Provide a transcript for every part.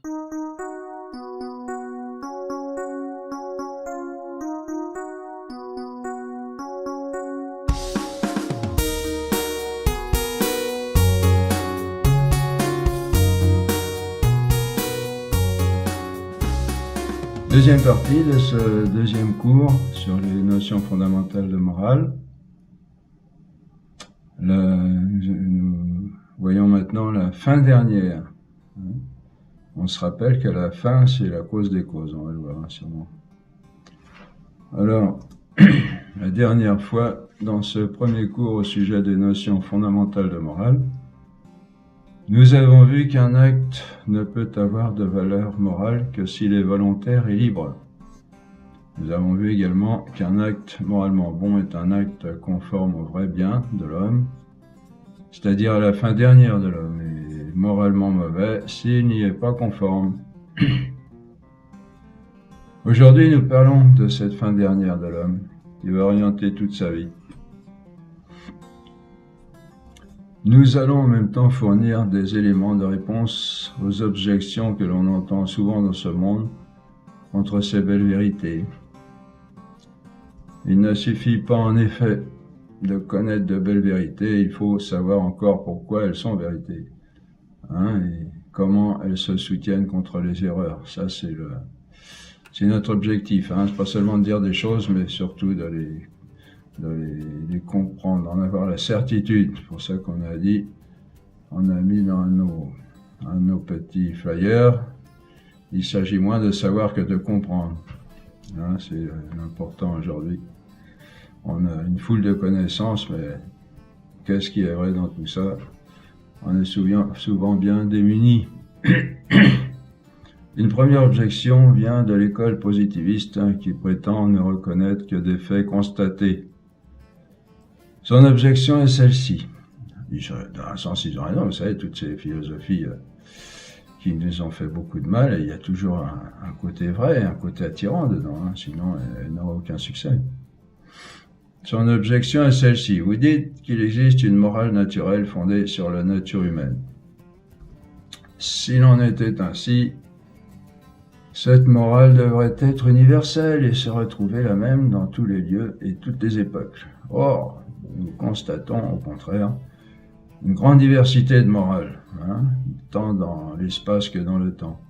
Deuxième partie de ce deuxième cours sur les notions fondamentales de morale. Nous voyons maintenant la fin dernière. On se rappelle que la fin, c'est la cause des causes, on va le voir sûrement. Alors, la dernière fois, dans ce premier cours au sujet des notions fondamentales de morale, nous avons vu qu'un acte ne peut avoir de valeur morale que s'il est volontaire et libre. Nous avons vu également qu'un acte moralement bon est un acte conforme au vrai bien de l'homme, c'est-à-dire à la fin dernière de l'homme, et moralement mauvais s'il n'y est pas conforme. Aujourd'hui, nous parlons de cette fin dernière de l'homme, qui va orienter toute sa vie. Nous allons en même temps fournir des éléments de réponse aux objections que l'on entend souvent dans ce monde contre ces belles vérités. Il ne suffit pas en effet de connaître de belles vérités, il faut savoir encore pourquoi elles sont vérités, et comment elles se soutiennent contre les erreurs. Ça, c'est notre objectif. C'est pas seulement de dire des choses, mais surtout de les comprendre, d'en avoir la certitude. C'est pour ça qu'on a dit, on a mis dans nos petits flyers, il s'agit moins de savoir que de comprendre. C'est important aujourd'hui. On a une foule de connaissances, mais qu'est-ce qui est vrai dans tout ça? On est souvent bien démunis. Une première objection vient de l'école positiviste qui prétend ne reconnaître que des faits constatés. Son objection est celle-ci. Dans un sens, ils ont raison, vous savez, toutes ces philosophies qui nous ont fait beaucoup de mal, et il y a toujours un côté vrai, un côté attirant dedans, sinon elle n'aura aucun succès. Son objection est celle-ci. Vous dites qu'il existe une morale naturelle fondée sur la nature humaine. S'il en était ainsi, cette morale devrait être universelle et se retrouver la même dans tous les lieux et toutes les époques. Or, nous constatons au contraire une grande diversité de morales, tant dans l'espace que dans le temps.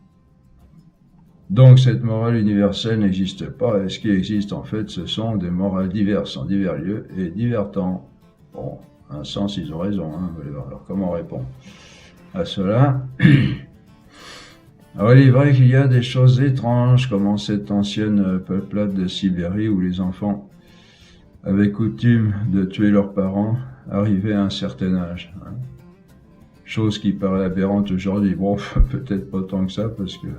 Donc cette morale universelle n'existe pas, et ce qui existe en fait, ce sont des morales diverses en divers lieux et divers temps. Bon, à un sens, ils ont raison, alors comment répondre à cela? Alors il est vrai qu'il y a des choses étranges, comme en cette ancienne peuplade de Sibérie où les enfants avaient coutume de tuer leurs parents arrivés à un certain âge. Chose qui paraît aberrante aujourd'hui. Bon, peut-être pas tant que ça, parce que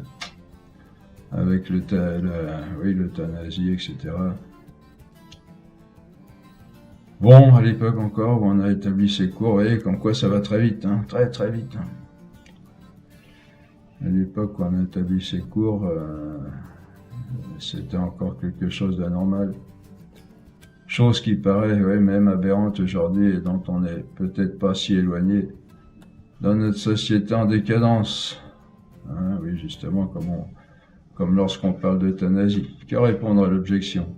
avec l'euthanasie, etc. Bon, à l'époque encore où on a établi ces cours, vous voyez, comme quoi ça va très vite, très très vite. À l'époque où on a établi ces cours, c'était encore quelque chose d'anormal. Chose qui paraît même aberrante aujourd'hui et dont on n'est peut-être pas si éloigné dans notre société en décadence. Oui, justement, comme lorsqu'on parle d'euthanasie. Que répondre à l'objection?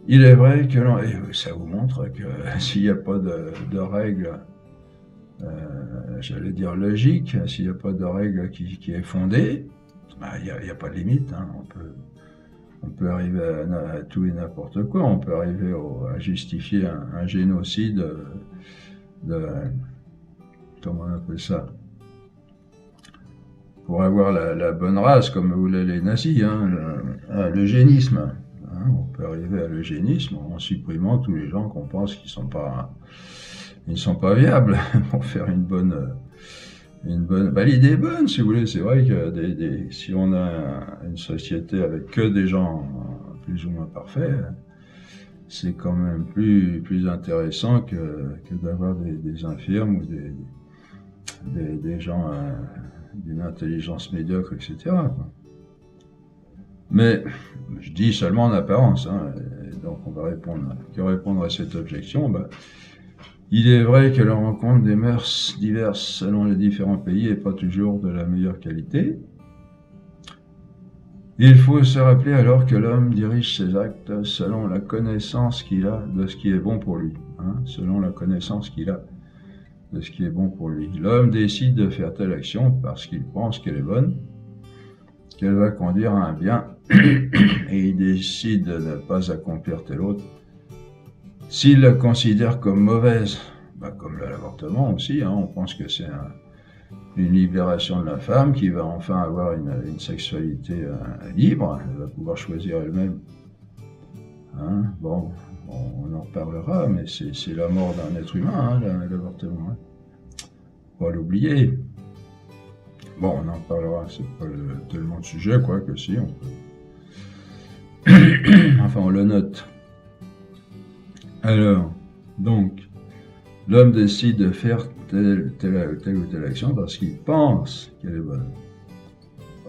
Il est vrai que ça vous montre que s'il n'y a pas de règle, j'allais dire logique, s'il n'y a pas de règle qui est fondée, il n'y a pas de limite. On peut arriver à tout et n'importe quoi. On peut arriver à justifier un génocide comment on appelle ça, pour avoir la bonne race, comme voulaient les nazis, l'eugénisme. On peut arriver à l'eugénisme en supprimant tous les gens qu'on pense qu'ils ne sont pas viables pour faire une bonne. L'idée est bonne, si vous voulez. C'est vrai que si on a une société avec que des gens plus ou moins parfaits, c'est quand même plus intéressant que d'avoir des infirmes ou des gens d'une intelligence médiocre, etc. Mais je dis seulement en apparence, donc on va répondre à cette objection. Il Il est vrai que l'on rencontre des mœurs diverses selon les différents pays et pas toujours de la meilleure qualité. Il faut se rappeler alors que l'homme dirige ses actes selon la connaissance qu'il a de ce qui est bon pour lui. Selon la connaissance qu'il a de ce qui est bon pour lui. L'homme décide de faire telle action parce qu'il pense qu'elle est bonne, qu'elle va conduire à un bien, et il décide de ne pas accomplir telle autre. S'il la considère comme mauvaise, comme l'avortement aussi, on pense que c'est une libération de la femme qui va enfin avoir une sexualité libre, elle va pouvoir choisir elle-même. Bon, on en reparlera, mais c'est la mort d'un être humain, l'avortement. Pas l'oublier. Bon, on en parlera, c'est pas tellement de sujet, quoi que si, on peut. Enfin, on le note. Alors, donc, l'homme décide de faire telle ou telle action parce qu'il pense qu'elle est bonne.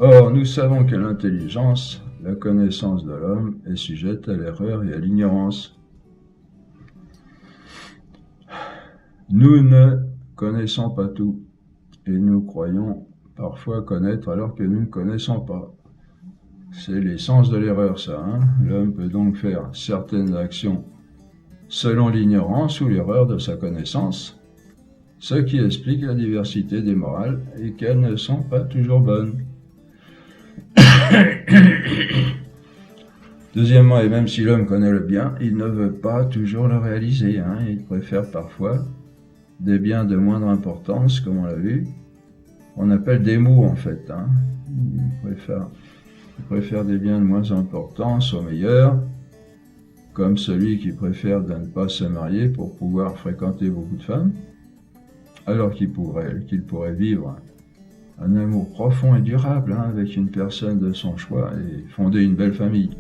Or, nous savons que l'intelligence, la connaissance de l'homme, est sujette à l'erreur et à l'ignorance. Nous ne connaissons pas tout, et nous croyons parfois connaître alors que nous ne connaissons pas. C'est l'essence de l'erreur, ça. L'homme peut donc faire certaines actions selon l'ignorance ou l'erreur de sa connaissance, ce qui explique la diversité des morales et qu'elles ne sont pas toujours bonnes. Deuxièmement, et même si l'homme connaît le bien, il ne veut pas toujours le réaliser. Il préfère parfois des biens de moindre importance, comme on l'a vu. On appelle des mous, en fait. Il préfère des biens de moins importance aux meilleurs, comme celui qui préfère de ne pas se marier pour pouvoir fréquenter beaucoup de femmes, alors qu'il pourrait vivre un amour profond et durable avec une personne de son choix et fonder une belle famille.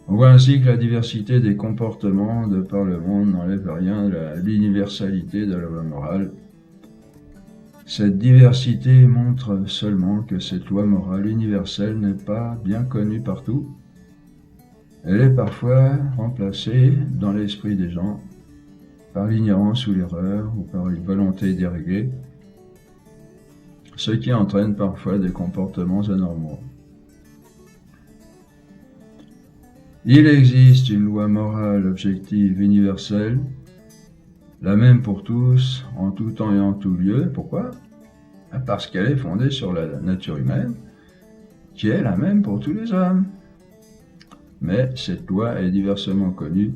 On voit ainsi que la diversité des comportements de par le monde n'enlève rien à l'universalité de la loi morale. Cette diversité montre seulement que cette loi morale universelle n'est pas bien connue partout. Elle est parfois remplacée dans l'esprit des gens par l'ignorance ou l'erreur ou par une volonté déréglée, ce qui entraîne parfois des comportements anormaux. Il existe une loi morale objective universelle, la même pour tous, en tout temps et en tout lieu. Pourquoi ? Parce qu'elle est fondée sur la nature humaine, qui est la même pour tous les hommes. Mais cette loi est diversement connue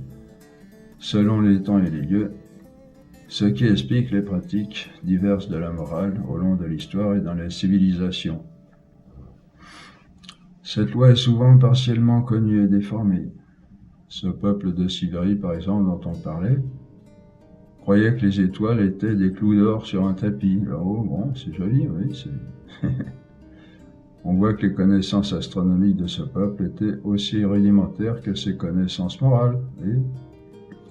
selon les temps et les lieux, ce qui explique les pratiques diverses de la morale au long de l'histoire et dans les civilisations. Cette loi est souvent partiellement connue et déformée. Ce peuple de Sibérie, par exemple, dont on parlait, croyait que les étoiles étaient des clous d'or sur un tapis. Oh, bon, c'est joli, oui, On voit que les connaissances astronomiques de ce peuple étaient aussi rudimentaires que ses connaissances morales.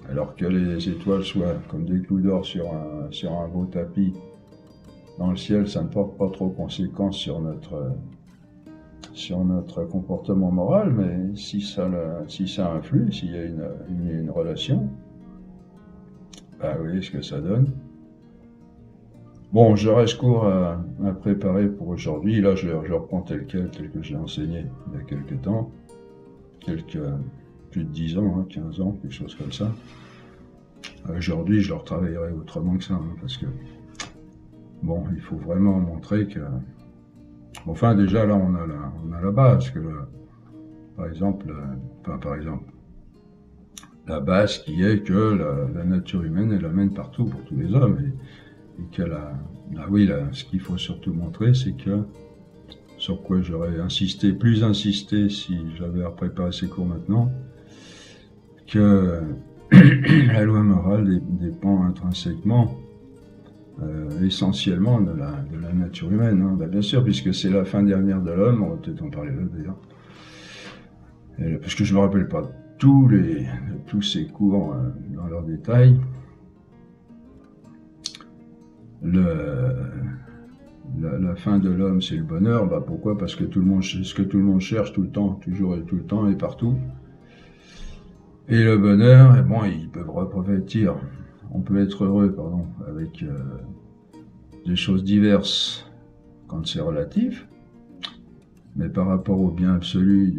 Alors que les étoiles soient comme des clous d'or sur un beau tapis dans le ciel, ça ne porte pas trop conséquence sur notre comportement moral, mais si ça influe, s'il y a une relation, vous voyez ce que ça donne. Bon, je reste court à préparer pour aujourd'hui. Là, je reprends tel que j'ai enseigné il y a quelques temps, plus de 10 ans, 15 ans, quelque chose comme ça. Aujourd'hui, je le retravaillerai autrement que ça, parce que, bon, il faut vraiment montrer que... Enfin, déjà, là, on a la base, que par exemple, la base qui est que la nature humaine est la même partout pour tous les hommes, et que ce qu'il faut surtout montrer, c'est que, sur quoi j'aurais plus insisté si j'avais à préparer ces cours maintenant, que la loi morale dépend intrinsèquement, essentiellement de la nature humaine, bien sûr, puisque c'est la fin dernière de l'homme, on va peut-être en parler là d'ailleurs, parce que je ne me rappelle pas tous ces cours dans leurs détails. La fin de l'homme, c'est le bonheur. Pourquoi ? Parce que ce que tout le monde cherche tout le temps, toujours et tout le temps et partout. Et le bonheur, bon, ils peuvent revêtir, on peut être heureux, pardon, avec des choses diverses quand c'est relatif, mais par rapport au bien absolu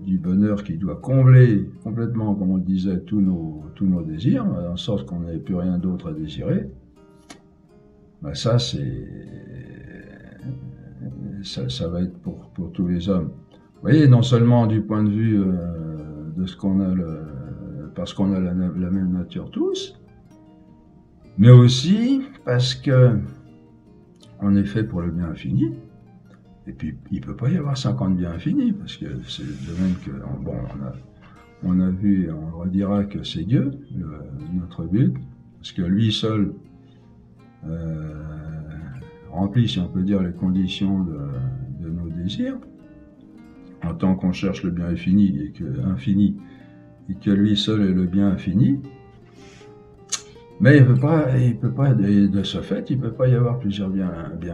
du bonheur qui doit combler complètement, comme on le disait, tous nos désirs, en sorte qu'on n'ait plus rien d'autre à désirer, ben ça, ça va être pour tous les hommes. Vous voyez, non seulement du point de vue de ce qu'on a, parce qu'on a la même nature tous, mais aussi parce que on est fait pour le bien infini. Et puis, il ne peut pas y avoir 50 biens infinis, parce que c'est de même que, bon, on a vu et on le redira que c'est Dieu, notre but, parce que lui seul remplit, si on peut dire, les conditions de nos désirs. En tant qu'on cherche le bien infini et que lui seul est le bien infini, mais il peut pas, de ce fait, il peut pas y avoir plusieurs biens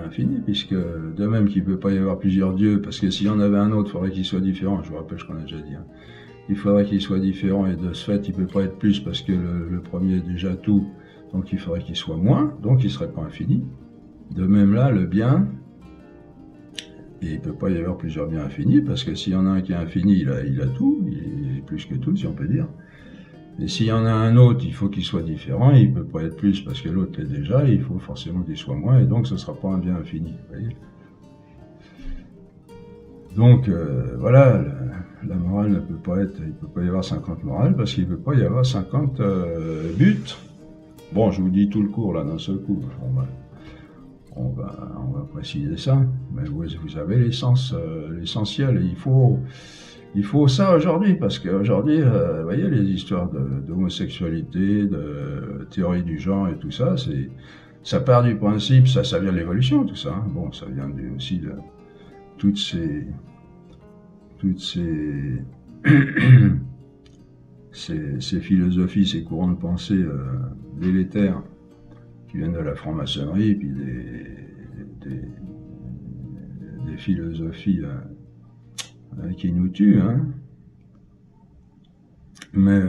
infinis, puisque de même qu'il peut pas y avoir plusieurs dieux, parce que s'il y en avait un autre, il faudrait qu'il soit différent. Je vous rappelle ce qu'on a déjà dit. Hein. Il faudrait qu'il soit différent, et de ce fait, il peut pas être plus, parce que le premier est déjà tout, donc il faudrait qu'il soit moins, donc il serait pas infini. De même là, le bien, et il peut pas y avoir plusieurs biens infinis, parce que s'il y en a un qui est infini, il a tout, il est plus que tout, si on peut dire. Et s'il y en a un autre, il faut qu'il soit différent, et il ne peut pas être plus parce que l'autre l'est déjà, et il faut forcément qu'il soit moins, et donc ce ne sera pas un bien infini. Vous voyez, donc voilà, la morale ne peut pas être, il ne peut pas y avoir 50 morales parce qu'il ne peut pas y avoir 50 buts. Bon, je vous dis tout le cours là d'un seul coup, on va préciser ça, mais vous avez l'essentiel, et il faut ça aujourd'hui, parce qu'aujourd'hui, vous voyez, les histoires d'homosexualité, de théorie du genre et tout ça, ça part du principe, ça vient de l'évolution, tout ça. Hein. Bon, ça vient aussi de toutes ces ces philosophies, ces courants de pensée délétères qui viennent de la franc-maçonnerie, puis des philosophies qui nous tuent, hein. Mais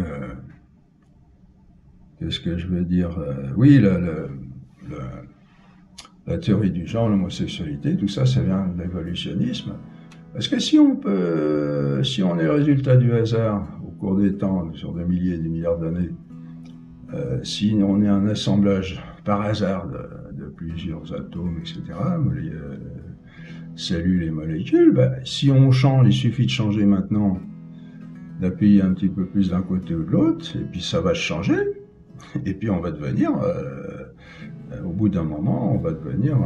qu'est-ce que je veux dire, oui, la théorie du genre, l'homosexualité, tout ça, ça vient de l'évolutionnisme. Parce que si on est le résultat du hasard au cours des temps, sur des milliers et des milliards d'années, si on est un assemblage par hasard de plusieurs atomes, etc., les cellules et molécules, ben, si on change, il suffit de changer maintenant, d'appuyer un petit peu plus d'un côté ou de l'autre, et puis ça va changer, et puis on va devenir, au bout d'un moment, on va devenir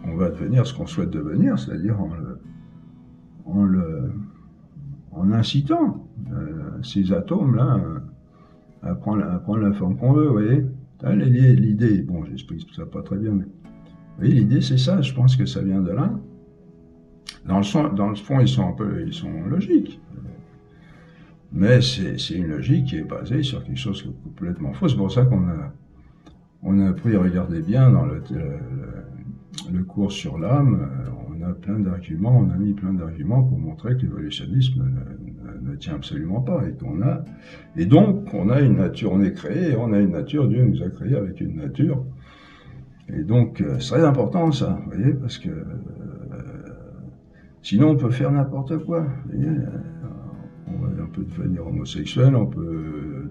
on va devenir ce qu'on souhaite devenir, c'est-à-dire en incitant ces atomes-là à prendre la forme qu'on veut, vous voyez. L'idée, bon, j'explique ça pas très bien, mais vous voyez, l'idée c'est ça, je pense que ça vient de là. Dans le fond, ils sont logiques. Mais c'est une logique qui est basée sur quelque chose de complètement faux. C'est pour ça qu'on a appris à regarder bien dans le cours sur l'âme. On a plein d'arguments, on a mis plein d'arguments pour montrer que l'évolutionnisme ne tient absolument pas. Et donc, on a une nature, on est créé, on a une nature, Dieu nous a créés avec une nature. Et donc, c'est très important ça, vous voyez, parce que sinon on peut faire n'importe quoi. Vous voyez, on peut devenir homosexuel, on peut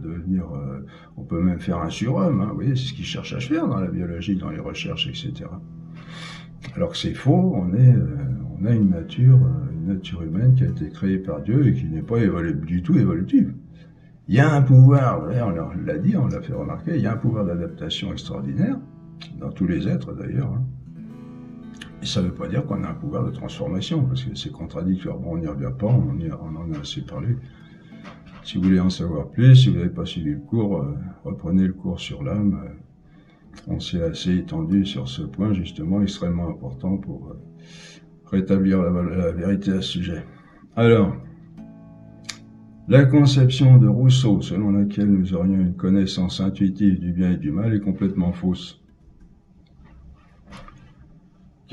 même faire un surhomme. Hein, vous voyez, c'est ce qu'ils cherchent à faire dans la biologie, dans les recherches, etc. Alors que c'est faux. On a une nature humaine qui a été créée par Dieu et qui n'est pas du tout évolutive. Il y a un pouvoir, on l'a dit, on l'a fait remarquer, il y a un pouvoir d'adaptation extraordinaire dans tous les êtres d'ailleurs. Hein. Et ça ne veut pas dire qu'on a un pouvoir de transformation, parce que c'est contradictoire. Bon, on n'y revient pas, on en a assez parlé. Si vous voulez en savoir plus, si vous n'avez pas suivi le cours, reprenez le cours sur l'âme. On s'est assez étendu sur ce point, justement, extrêmement important pour rétablir la vérité à ce sujet. Alors, la conception de Rousseau, selon laquelle nous aurions une connaissance intuitive du bien et du mal, est complètement fausse.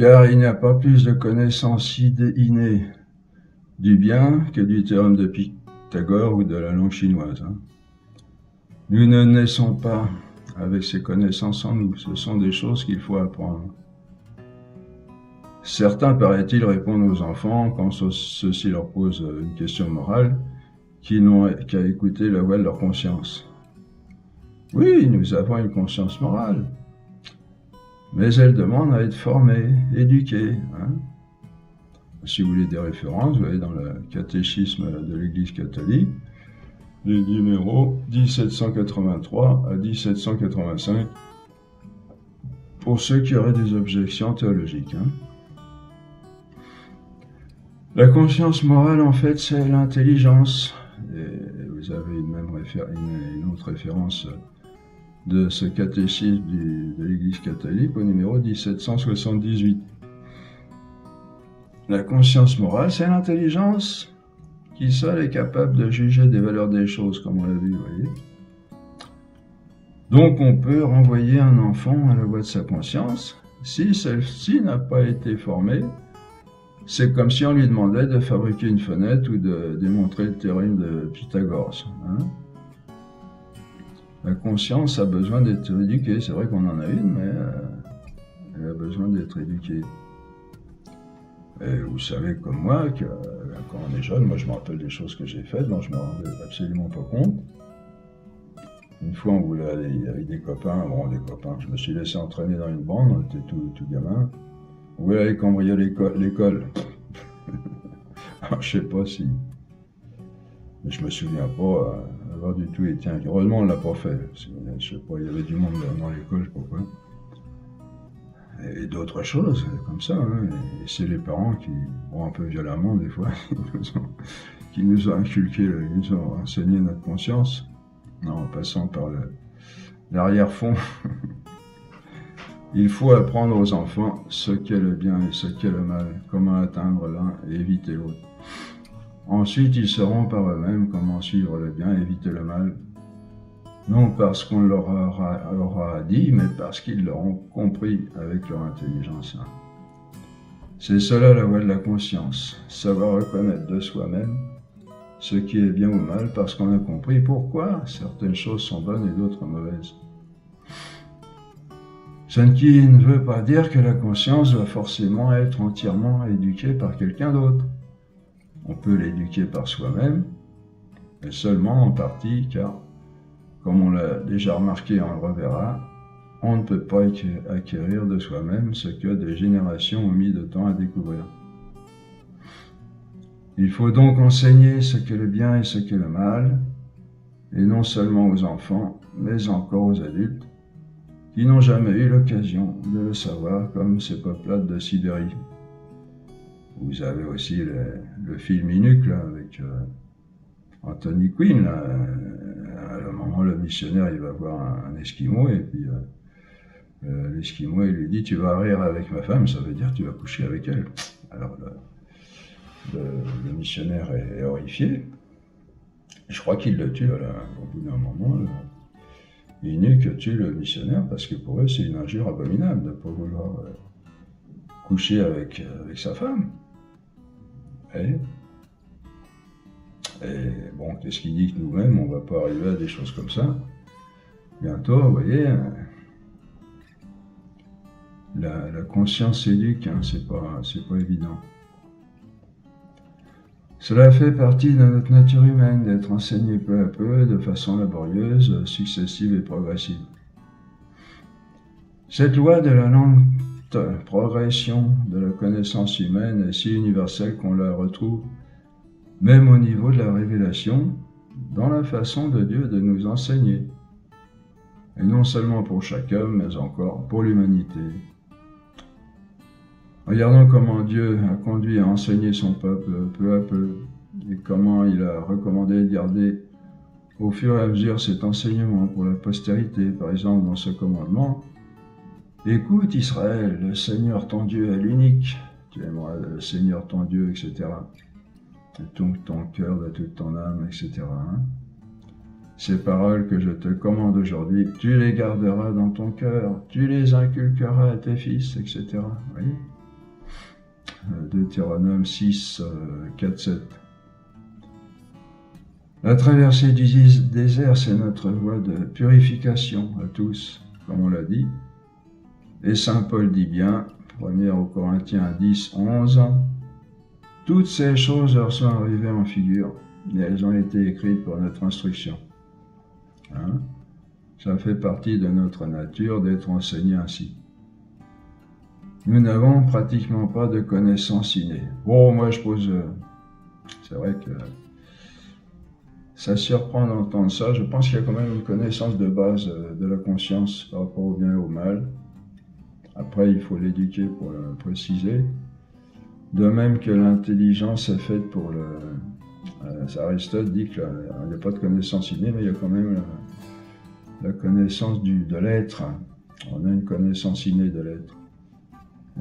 Car il n'y a pas plus de connaissance innée du bien que du théorème de Pythagore ou de la langue chinoise. Nous ne naissons pas avec ces connaissances en nous, ce sont des choses qu'il faut apprendre. Certains, paraît-il, répondent aux enfants quand ceux-ci leur posent une question morale, qui n'ont qu'à écouter la voix de leur conscience. Oui, nous avons une conscience morale, mais elle demande à être formée, éduquée. Si vous voulez des références, vous allez dans le catéchisme de l'Église catholique, les numéros 1783 à 1785, pour ceux qui auraient des objections théologiques. La conscience morale, en fait, c'est l'intelligence. Et vous avez une autre référence de ce catéchisme de l'Église catholique au numéro 1778. La conscience morale, c'est l'intelligence qui seule est capable de juger des valeurs des choses, comme on l'a vu, vous voyez. Donc on peut renvoyer un enfant à la voie de sa conscience. Si celle-ci n'a pas été formée, c'est comme si on lui demandait de fabriquer une fenêtre ou de démontrer le théorème de Pythagore. La conscience a besoin d'être éduquée. C'est vrai qu'on en a une, mais elle a besoin d'être éduquée. Et vous savez comme moi que quand on est jeune, moi je me rappelle des choses que j'ai faites dont je ne me rendais absolument pas compte. Une fois on voulait aller avec des copains, je me suis laissé entraîner dans une bande, on était tout gamin. On voulait aller cambrioler l'école. Je sais pas si... Mais je me souviens pas avoir du tout été inquiet. Heureusement on l'a pas fait. Je sais pas, il y avait du monde dans l'école, je sais pas quoi. Et d'autres choses comme ça. Et c'est les parents qui, un peu violemment des fois, qui nous ont inculqué, ils nous ont enseigné notre conscience, en passant par l'arrière-fond. Il faut apprendre aux enfants ce qu'est le bien et ce qu'est le mal, comment atteindre l'un et éviter l'autre. Ensuite, ils sauront par eux-mêmes comment suivre le bien et éviter le mal. Non parce qu'on leur aura dit, mais parce qu'ils l'auront compris avec leur intelligence. C'est cela la voie de la conscience, savoir reconnaître de soi-même ce qui est bien ou mal parce qu'on a compris pourquoi certaines choses sont bonnes et d'autres mauvaises. Ce qui ne veut pas dire que la conscience doit forcément être entièrement éduquée par quelqu'un d'autre. On peut l'éduquer par soi-même, mais seulement en partie, car, comme on l'a déjà remarqué, on le reverra, on ne peut pas acquérir de soi-même ce que des générations ont mis de temps à découvrir. Il faut donc enseigner ce qu'est le bien et ce qu'est le mal, et non seulement aux enfants, mais encore aux adultes, qui n'ont jamais eu l'occasion de le savoir, comme ces peuplades de Sibérie. Vous avez aussi le film Inuk, là, avec Anthony Quinn. Là. À un moment, le missionnaire, il va voir un Esquimau, et puis l'Esquimau, il lui dit « Tu vas rire avec ma femme, ça veut dire tu vas coucher avec elle. » Alors, le missionnaire est horrifié. Je crois qu'il le tue, là, au bout d'un moment. Inuk tue le missionnaire parce que pour eux, c'est une injure abominable de ne pas vouloir coucher avec sa femme. Et bon, qu'est-ce qu'il dit que nous-mêmes, on ne va pas arriver à des choses comme ça. Bientôt, vous voyez, la conscience s'éduque, c'est pas évident. Cela fait partie de notre nature humaine d'être enseigné peu à peu, de façon laborieuse, successive et progressive. Cette loi de la lente progression de la connaissance humaine est si universelle qu'on la retrouve même au niveau de la révélation, dans la façon de Dieu de nous enseigner. Et non seulement pour chaque homme, mais encore pour l'humanité. Regardons comment Dieu a conduit à enseigner son peuple peu à peu, et comment il a recommandé de garder au fur et à mesure cet enseignement pour la postérité, par exemple dans ce commandement. Écoute Israël, le Seigneur ton Dieu est l'unique, tu aimeras le Seigneur ton Dieu, etc. De tout ton cœur, de toute ton âme, etc. Ces paroles que je te commande aujourd'hui, tu les garderas dans ton cœur, tu les inculqueras à tes fils, etc. Vous voyez ? Deutéronome 6, 4, 7. La traversée du désert, c'est notre voie de purification à tous, comme on l'a dit. Et saint Paul dit bien, 1 aux Corinthiens 10, 11, « Toutes ces choses leur sont arrivées en figure, et elles ont été écrites pour notre instruction. » Hein? Ça fait partie de notre nature d'être enseigné ainsi. Nous n'avons pratiquement pas de connaissances innées. Bon, moi je pose... c'est vrai que ça surprend d'entendre ça. Je pense qu'il y a quand même une connaissance de base de la conscience par rapport au bien et au mal. Après, il faut l'éduquer pour le préciser. De même que l'intelligence est faite pour le... Aristote dit qu'il n'y a pas de connaissance innée, mais il y a quand même la connaissance de l'être. On a une connaissance innée de l'être.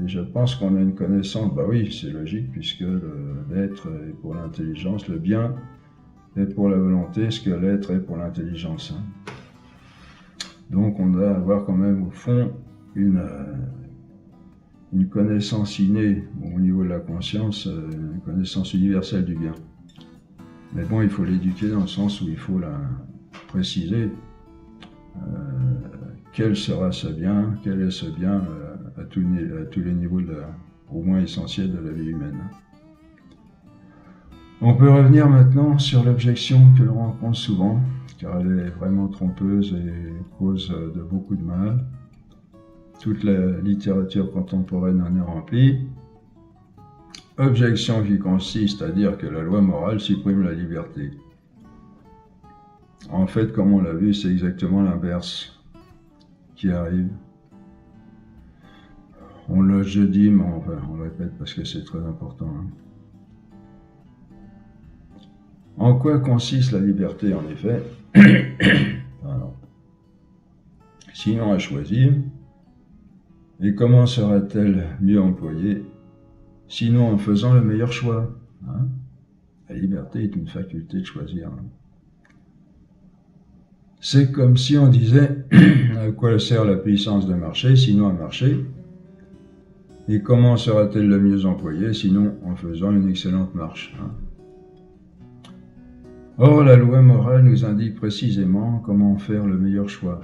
Et je pense qu'on a une connaissance, bah oui, c'est logique, puisque l'être est pour l'intelligence, le bien est pour la volonté, ce que l'être est pour l'intelligence. Donc on doit avoir quand même au fond une connaissance innée au niveau de la conscience, une connaissance universelle du bien. Mais bon, il faut l'éduquer dans le sens où il faut la préciser. Quel sera ce bien, quel est ce bien à tous les niveaux, au moins essentiels de la vie humaine. On peut revenir maintenant sur l'objection que l'on rencontre souvent, car elle est vraiment trompeuse et cause de beaucoup de mal. Toute la littérature contemporaine en est remplie. Objection qui consiste à dire que la loi morale supprime la liberté. En fait, comme on l'a vu, c'est exactement l'inverse qui arrive. On l'a déjà dit, mais on le répète parce que c'est très important. En quoi consiste la liberté, en effet? Alors, sinon à choisir, et comment sera-t-elle mieux employée? Sinon en faisant le meilleur choix. La liberté est une faculté de choisir. C'est comme si on disait à quoi sert la puissance de marcher, sinon à marcher. Et comment sera-t-elle le mieux employée, sinon en faisant une excellente marche. Or, la loi morale nous indique précisément comment faire le meilleur choix.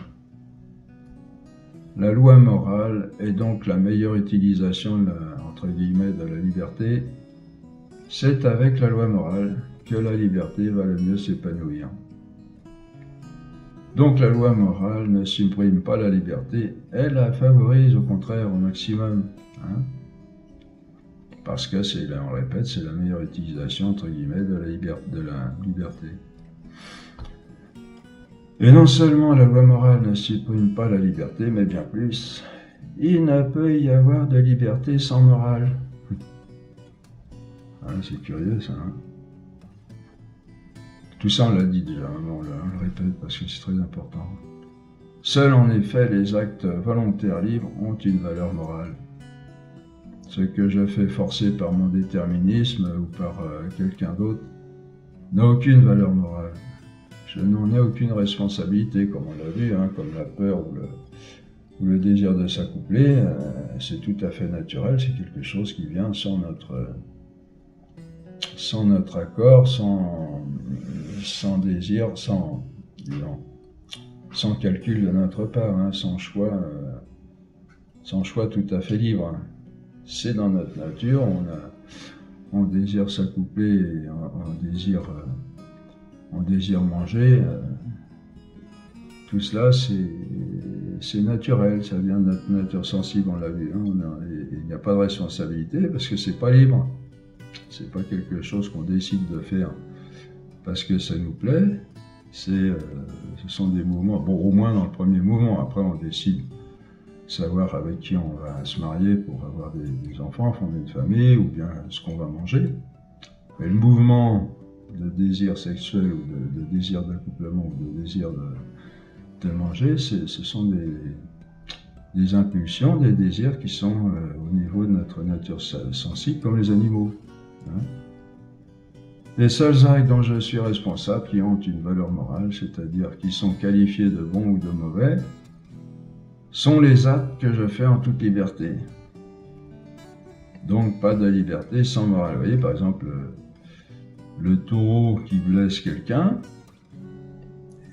La loi morale est donc la meilleure utilisation entre guillemets de la liberté. C'est avec la loi morale que la liberté va le mieux s'épanouir. Donc la loi morale ne supprime pas la liberté, elle la favorise au contraire au maximum. Parce que on répète, c'est la meilleure utilisation entre guillemets de la liberté. Et non seulement la loi morale ne supprime pas la liberté, mais bien plus, il ne peut y avoir de liberté sans morale. C'est curieux ça. Tout ça on l'a dit déjà, on le répète parce que c'est très important. Seuls en effet les actes volontaires libres ont une valeur morale. Ce que je fais forcer par mon déterminisme ou par quelqu'un d'autre n'a aucune valeur morale. Je n'en ai aucune responsabilité, comme on l'a vu, comme la peur ou le désir de s'accoupler, c'est tout à fait naturel, c'est quelque chose qui vient sans notre accord, sans désir, sans calcul de notre part, sans choix tout à fait libre. C'est dans notre nature, on désire s'accoupler, on désire manger. Tout cela, c'est naturel, ça vient de notre nature sensible, on l'a vu. Il n'y a pas de responsabilité parce que c'est pas libre. C'est pas quelque chose qu'on décide de faire parce que ça nous plaît. Ce sont des mouvements, bon, au moins dans le premier mouvement, après on décide savoir avec qui on va se marier pour avoir des enfants, fonder une famille, ou bien ce qu'on va manger. Mais le mouvement de désir sexuel, ou de désir d'accouplement, ou de désir de manger, ce sont des impulsions, des désirs qui sont au niveau de notre nature sensible, comme les animaux. Les seuls actes dont je suis responsable, qui ont une valeur morale, c'est-à-dire qui sont qualifiés de bons ou de mauvais, sont les actes que je fais en toute liberté. Donc pas de liberté sans morale. Vous voyez par exemple le taureau qui blesse quelqu'un,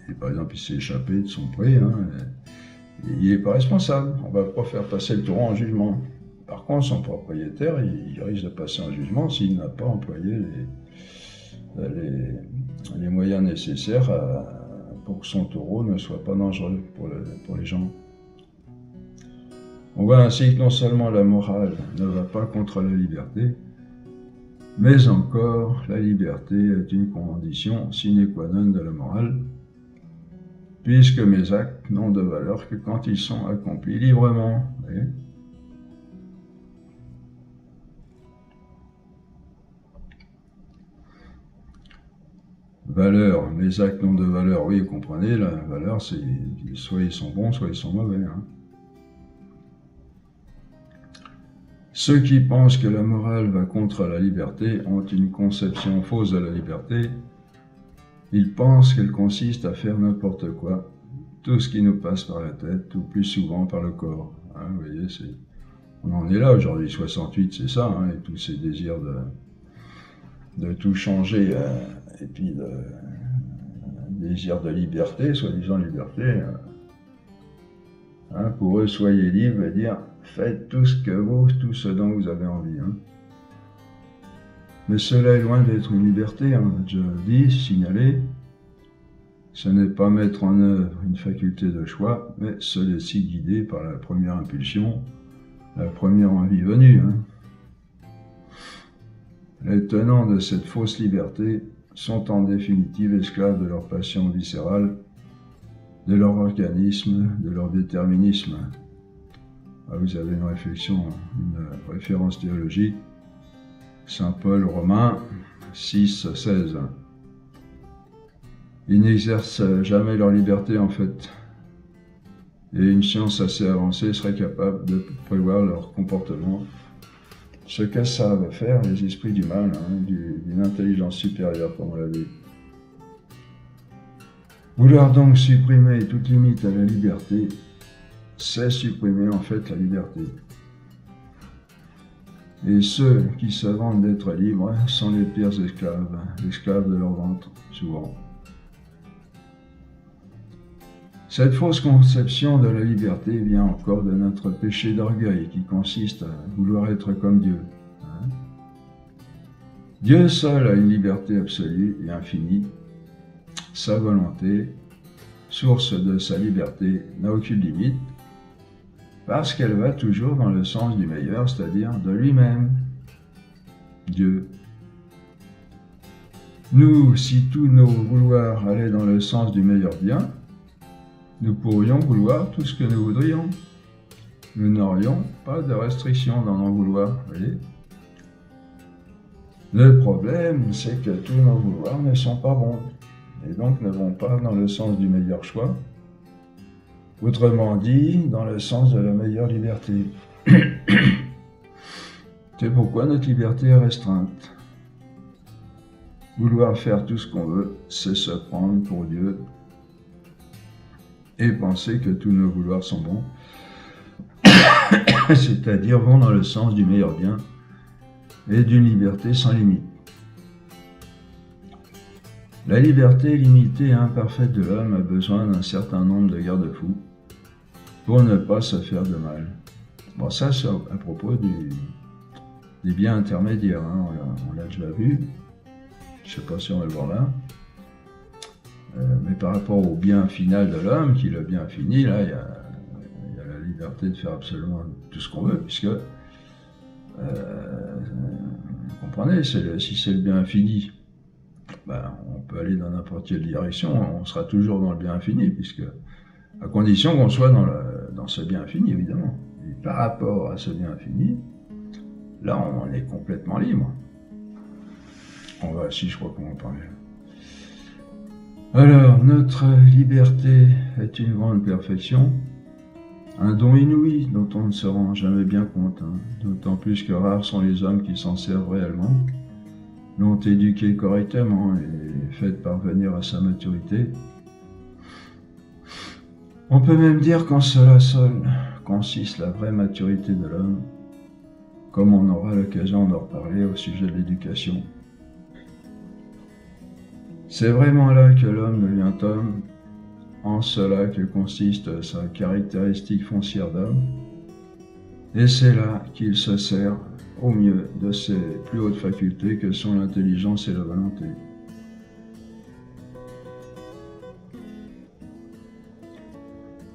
et par exemple il s'est échappé de son pré, hein, et il n'est pas responsable. On ne va pas faire passer le taureau en jugement. Par contre, son propriétaire, il risque de passer en jugement s'il n'a pas employé les moyens nécessaires pour que son taureau ne soit pas dangereux pour les gens. On voit ainsi que non seulement la morale ne va pas contre la liberté, mais encore la liberté est une condition sine qua non de la morale, puisque mes actes n'ont de valeur que quand ils sont accomplis librement. Voyez ? Valeur, mes actes n'ont de valeur, oui, vous comprenez, la valeur, c'est soit ils sont bons, soit ils sont mauvais. Hein. Ceux qui pensent que la morale va contre la liberté ont une conception fausse de la liberté. Ils pensent qu'elle consiste à faire n'importe quoi, tout ce qui nous passe par la tête, ou plus souvent par le corps. Hein, vous voyez, on en est là aujourd'hui, 68, c'est ça, hein, et tous ces désirs de tout changer, et puis désir de liberté, soi-disant liberté. Hein, pour eux, soyez libres, veut dire faites tout ce dont vous avez envie. Hein. Mais cela est loin d'être une liberté, hein, on a déjà dit, signalé. Ce n'est pas mettre en œuvre une faculté de choix, mais se laisser guider par la première impulsion, la première envie venue. Hein. Les tenants de cette fausse liberté sont en définitive esclaves de leur passion viscérale, de leur organisme, de leur déterminisme. Ah, vous avez une référence théologique, Saint Paul Romains 6, 16. Ils n'exercent jamais leur liberté en fait, et une science assez avancée serait capable de prévoir leur comportement. Ce que savent faire les esprits du mal, hein, d'une intelligence supérieure, comme on l'a vu. Vouloir donc supprimer toute limite à la liberté, c'est supprimer en fait la liberté. Et ceux qui se vantent d'être libres sont les pires esclaves de leur ventre, souvent. Cette fausse conception de la liberté vient encore de notre péché d'orgueil qui consiste à vouloir être comme Dieu. Hein? Dieu seul a une liberté absolue et infinie. Sa volonté, source de sa liberté, n'a aucune limite parce qu'elle va toujours dans le sens du meilleur, c'est-à-dire de lui-même, Dieu. Nous, si tous nos vouloirs allaient dans le sens du meilleur bien, nous pourrions vouloir tout ce que nous voudrions. Nous n'aurions pas de restriction dans nos vouloirs, voyez. Le problème, c'est que tous nos vouloirs ne sont pas bons, et donc ne vont pas dans le sens du meilleur choix, autrement dit, dans le sens de la meilleure liberté. C'est pourquoi notre liberté est restreinte. Vouloir faire tout ce qu'on veut, c'est se prendre pour Dieu, et penser que tous nos vouloirs sont bons, c'est-à-dire vont dans le sens du meilleur bien et d'une liberté sans limite. La liberté limitée et imparfaite de l'homme a besoin d'un certain nombre de garde-fous pour ne pas se faire de mal. Bon, ça c'est à propos des biens intermédiaires, hein, on l'a déjà vu, je ne sais pas si on va le voir là. Mais par rapport au bien final de l'homme, qui est le bien fini, là, il y a la liberté de faire absolument tout ce qu'on veut, puisque, vous comprenez, si c'est le bien infini, ben, on peut aller dans n'importe quelle direction, on sera toujours dans le bien infini, puisque, à condition qu'on soit dans ce bien infini, évidemment. Et par rapport à ce bien infini, là, on est complètement libre. Je crois qu'on va en parler. Alors, notre liberté est une grande perfection, un don inouï dont on ne se rend jamais bien compte, hein, d'autant plus que rares sont les hommes qui s'en servent réellement, l'ont éduqué correctement et fait parvenir à sa maturité. On peut même dire qu'en cela seul consiste la vraie maturité de l'homme, comme on aura l'occasion d'en reparler au sujet de l'éducation. C'est vraiment là que l'homme devient homme, en cela que consiste sa caractéristique foncière d'homme, et c'est là qu'il se sert au mieux de ses plus hautes facultés que sont l'intelligence et la volonté.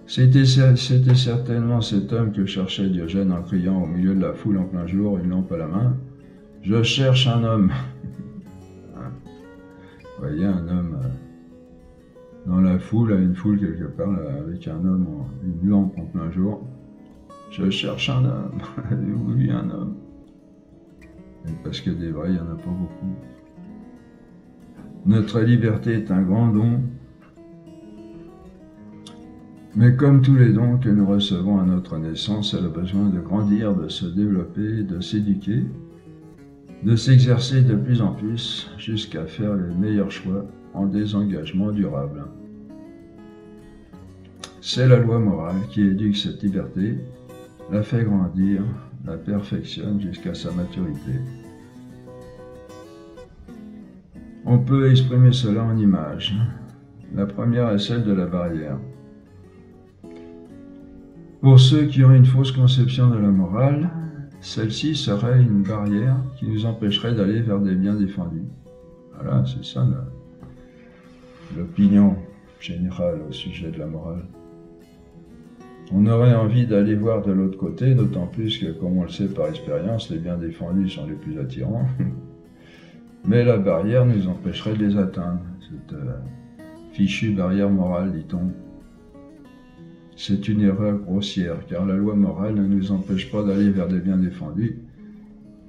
C'était certainement cet homme que cherchait Diogène en criant au milieu de la foule en plein jour, une lampe à la main, « Je cherche un homme !» Vous voyez, un homme dans la foule, à une foule quelque part, avec un homme, une lampe en plein jour. « Je cherche un homme !» Oui, un homme. Et parce que des vrais, il n'y en a pas beaucoup. Notre liberté est un grand don. Mais comme tous les dons que nous recevons à notre naissance, elle a besoin de grandir, de se développer, de s'éduquer, de s'exercer de plus en plus jusqu'à faire les meilleurs choix en désengagement durable. C'est la loi morale qui éduque cette liberté, la fait grandir, la perfectionne jusqu'à sa maturité. On peut exprimer cela en images. La première est celle de la barrière. Pour ceux qui ont une fausse conception de la morale, celle-ci serait une barrière qui nous empêcherait d'aller vers des biens défendus. Voilà, c'est ça l'opinion générale au sujet de la morale. On aurait envie d'aller voir de l'autre côté, d'autant plus que, comme on le sait par expérience, les biens défendus sont les plus attirants. Mais la barrière nous empêcherait de les atteindre, cette fichue barrière morale, dit-on. C'est une erreur grossière, car la loi morale ne nous empêche pas d'aller vers des biens défendus,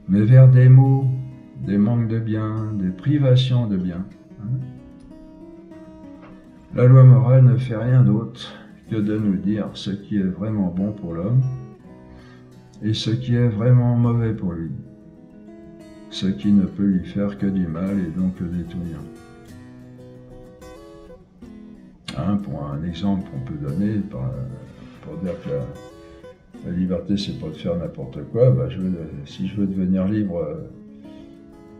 mais vers des maux, des manques de biens, des privations de biens. La loi morale ne fait rien d'autre que de nous dire ce qui est vraiment bon pour l'homme et ce qui est vraiment mauvais pour lui, ce qui ne peut lui faire que du mal et donc le détruire. Pour un exemple qu'on peut donner, pour dire que la liberté, c'est pas de faire n'importe quoi, si je veux devenir libre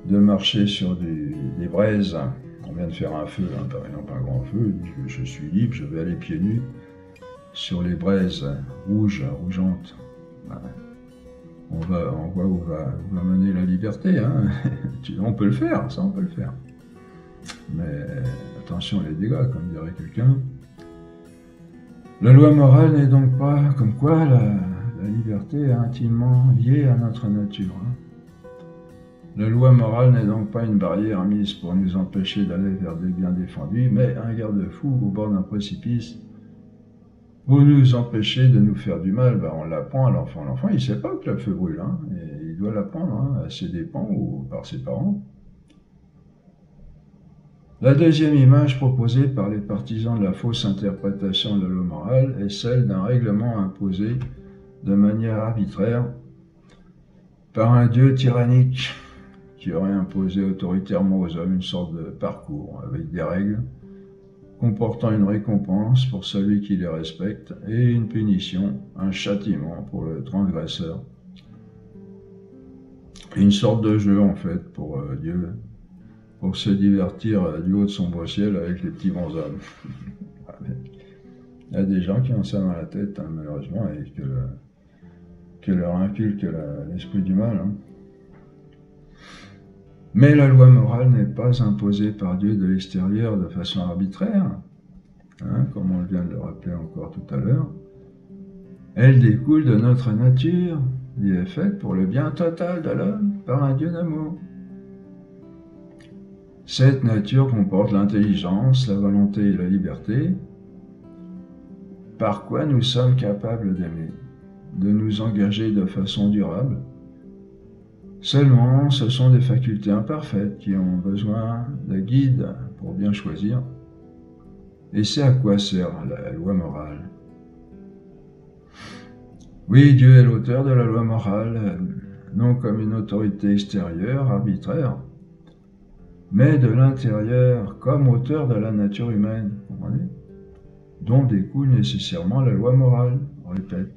de marcher sur des braises, on vient de faire un feu, par exemple un grand feu, je suis libre, je vais aller pieds nus sur les braises rougeantes. On voit où va mener la liberté. On peut le faire, ça on peut le faire. Mais attention les dégâts, comme dirait quelqu'un. La loi morale n'est donc pas comme quoi la liberté est intimement liée à notre nature. La loi morale n'est donc pas une barrière mise pour nous empêcher d'aller vers des biens défendus, mais un garde-fou au bord d'un précipice pour nous empêcher de nous faire du mal. On l'apprend à l'enfant. L'enfant, il ne sait pas que le feu brûle, et il doit l'apprendre à ses dépens ou par ses parents. La deuxième image proposée par les partisans de la fausse interprétation de la loi morale est celle d'un règlement imposé de manière arbitraire par un dieu tyrannique qui aurait imposé autoritairement aux hommes une sorte de parcours avec des règles comportant une récompense pour celui qui les respecte et une punition, un châtiment pour le transgresseur. Une sorte de jeu en fait pour Dieu, pour se divertir du haut de son beau ciel avec les petits bonshommes. Il y a des gens qui ont ça dans la tête, malheureusement, et que leur inculque l'esprit du mal. Mais la loi morale n'est pas imposée par Dieu de l'extérieur de façon arbitraire, comme on vient de le rappeler encore tout à l'heure. Elle découle de notre nature, et est faite pour le bien total de l'homme par un Dieu d'amour. Cette nature comporte l'intelligence, la volonté et la liberté, par quoi nous sommes capables d'aimer, de nous engager de façon durable. Seulement, ce sont des facultés imparfaites qui ont besoin de guide pour bien choisir. Et c'est à quoi sert la loi morale. Oui, Dieu est l'auteur de la loi morale, non comme une autorité extérieure, arbitraire, mais de l'intérieur comme auteur de la nature humaine, comprenez, dont découle nécessairement la loi morale, on répète.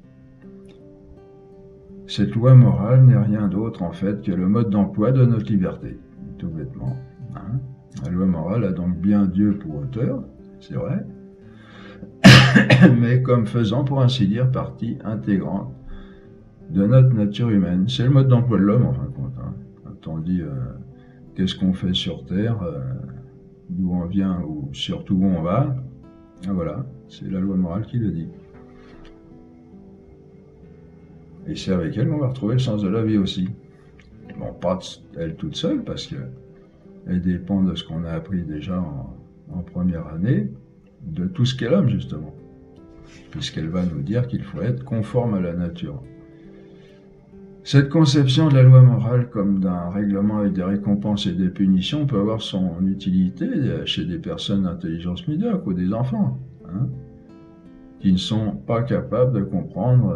Cette loi morale n'est rien d'autre en fait que le mode d'emploi de notre liberté, tout bêtement. Hein. La loi morale a donc bien Dieu pour auteur, c'est vrai, mais comme faisant pour ainsi dire partie intégrante de notre nature humaine. C'est le mode d'emploi de l'homme en fin de compte. Hein. Quand on dit qu'est-ce qu'on fait sur Terre, d'où on vient ou surtout où on va, voilà, c'est la loi morale qui le dit. Et c'est avec elle qu'on va retrouver le sens de la vie aussi. Bon, pas elle toute seule, parce qu'elle dépend de ce qu'on a appris déjà en première année, de tout ce qu'est l'homme, justement. Puisqu'elle va nous dire qu'il faut être conforme à la nature. Cette conception de la loi morale comme d'un règlement avec des récompenses et des punitions peut avoir son utilité chez des personnes d'intelligence médiocre ou des enfants, hein, qui ne sont pas capables de comprendre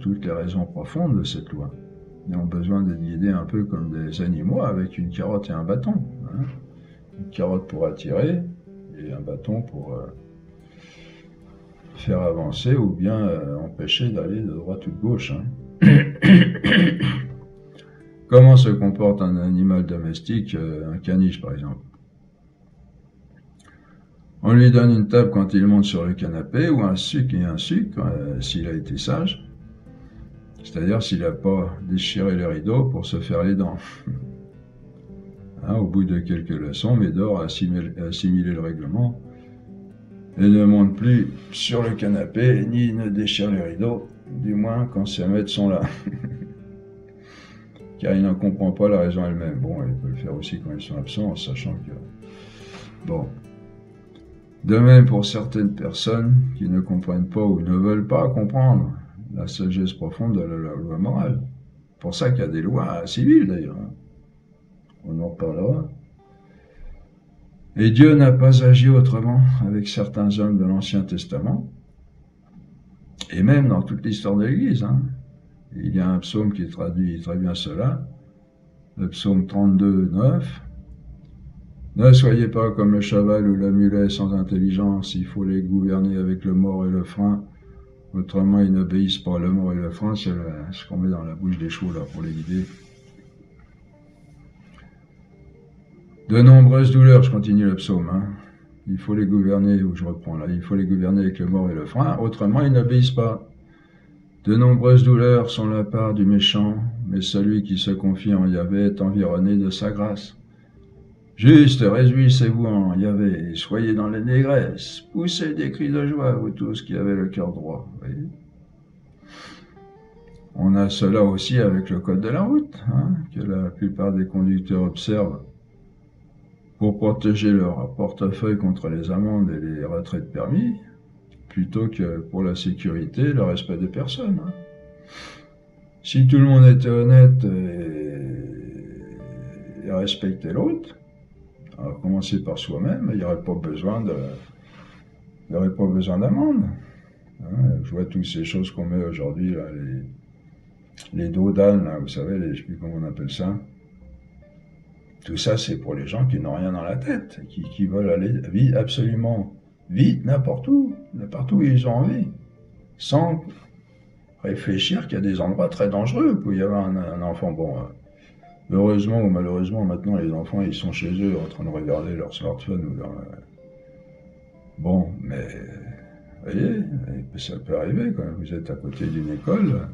toutes les raisons profondes de cette loi. Ils ont besoin d'être guidés un peu comme des animaux avec une carotte et un bâton. Hein. Une carotte pour attirer et un bâton pour faire avancer ou bien empêcher d'aller de droite ou de gauche. Hein. Comment se comporte un animal domestique, un caniche par exemple? On lui donne une table quand il monte sur le canapé, ou un sucre s'il a été sage. C'est-à-dire s'il n'a pas déchiré les rideaux pour se faire les dents. Hein, au bout de quelques leçons, Médor a assimilé le règlement et ne monte plus sur le canapé, ni ne déchire les rideaux, du moins quand ses maîtres sont là. Car il n'en comprend pas la raison elle-même. Bon, il peut le faire aussi quand ils sont absents, en sachant que... Bon. De même pour certaines personnes qui ne comprennent pas ou ne veulent pas comprendre la sagesse profonde de la loi morale. C'est pour ça qu'il y a des lois civiles d'ailleurs. On en reparlera. Et Dieu n'a pas agi autrement avec certains hommes de l'Ancien Testament, et même dans toute l'histoire de l'Église. Hein. Il y a un psaume qui traduit très bien cela, le psaume 32, 9. Ne soyez pas comme le cheval ou le mulet sans intelligence, il faut les gouverner avec le mors et le frein, autrement ils n'obéissent pas. Le mors et le frein, c'est ce qu'on met dans la bouche des chevaux là, pour les guider. De nombreuses douleurs, je continue le psaume, hein. Il faut les gouverner, où je reprends là, il faut les gouverner avec le mors et le frein, autrement ils n'obéissent pas. De nombreuses douleurs sont la part du méchant, mais celui qui se confie en Yahvé est environné de sa grâce. Juste, réjouissez-vous en Yahvé, et soyez dans l'allégresse, poussez des cris de joie, vous tous qui avez le cœur droit. Voyez. On a cela aussi avec le code de la route, hein, que la plupart des conducteurs observent pour protéger leur portefeuille contre les amendes et les retraits de permis, plutôt que pour la sécurité et le respect des personnes. Hein. Si tout le monde était honnête et respectait l'autre, à commencer par soi-même, il n'y aurait pas besoin d'amende. Hein, je vois toutes ces choses qu'on met aujourd'hui, là, les dos d'âne, vous savez, je ne sais plus comment on appelle ça. Tout ça, c'est pour les gens qui n'ont rien dans la tête, qui veulent aller absolument vite, n'importe où ils ont envie, sans réfléchir qu'il y a des endroits très dangereux où il y avoir un enfant. Bon, heureusement ou malheureusement, maintenant, les enfants, ils sont chez eux en train de regarder leur smartphone ou leur... Bon, mais, vous voyez, ça peut arriver quand vous êtes à côté d'une école.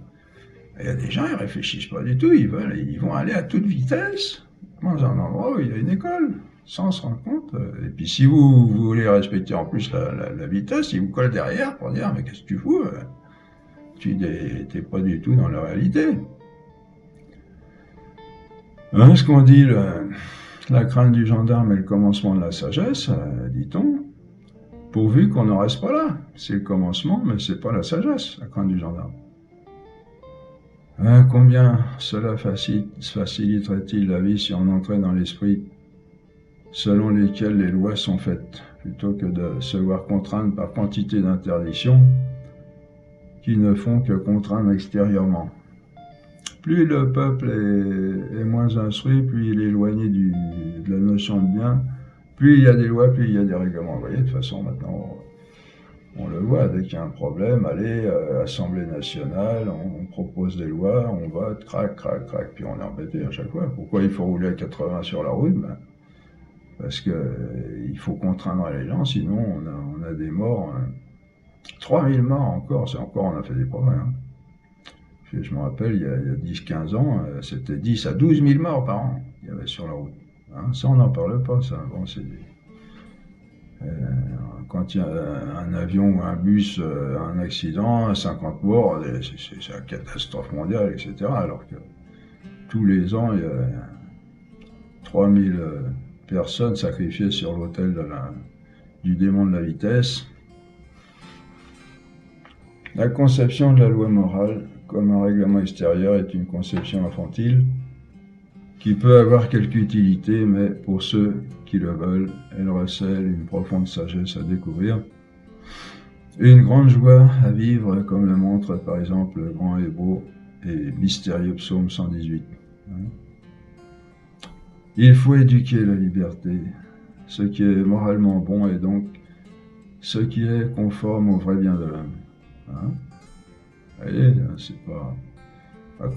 Il y a des gens, ils réfléchissent pas du tout, ils vont aller à toute vitesse dans un endroit où il y a une école, sans se rendre compte. Et puis si vous voulez respecter en plus la vitesse, ils vous collent derrière pour dire « mais qu'est-ce que tu fous? Tu n'es pas du tout dans la réalité. » Hein, ce qu'on dit, la crainte du gendarme est le commencement de la sagesse, dit-on, pourvu qu'on ne reste pas là. C'est le commencement, mais c'est pas la sagesse, la crainte du gendarme. Hein, combien cela faciliterait-il la vie si on entrait dans l'esprit selon lesquels les lois sont faites, plutôt que de se voir contraindre par quantité d'interdictions qui ne font que contraindre extérieurement. Plus le peuple est moins instruit, plus il est éloigné de la notion de bien, plus il y a des lois, plus il y a des règlements. Vous voyez, de toute façon, maintenant, On le voit, dès qu'il y a un problème, allez, Assemblée nationale, on propose des lois, on vote, crac, crac, crac, puis on est embêté à chaque fois. Pourquoi il faut rouler à 80 sur la route? Ben, parce que il faut contraindre les gens, sinon on a des morts, 3000 morts encore, c'est encore, on a fait des progrès. Hein. Je me rappelle, il y a 10-15 ans, c'était 10 à 12 000 morts par an qu'il y avait sur la route. Hein, ça, on n'en parle pas, ça. Bon, quand il y a un avion ou un bus, un accident, 50 morts, c'est la catastrophe mondiale, etc. Alors que tous les ans, il y a 3000 personnes sacrifiées sur l'autel du démon de la vitesse. La conception de la loi morale comme un règlement extérieur est une conception infantile qui peut avoir quelque utilité, mais pour ceux qui le veulent, elle recèle une profonde sagesse à découvrir et une grande joie à vivre, comme le montre par exemple le grand et beau et mystérieux psaume 118. Il faut éduquer la liberté, ce qui est moralement bon et donc ce qui est conforme au vrai bien de l'homme. Hein? Vous voyez, c'est pas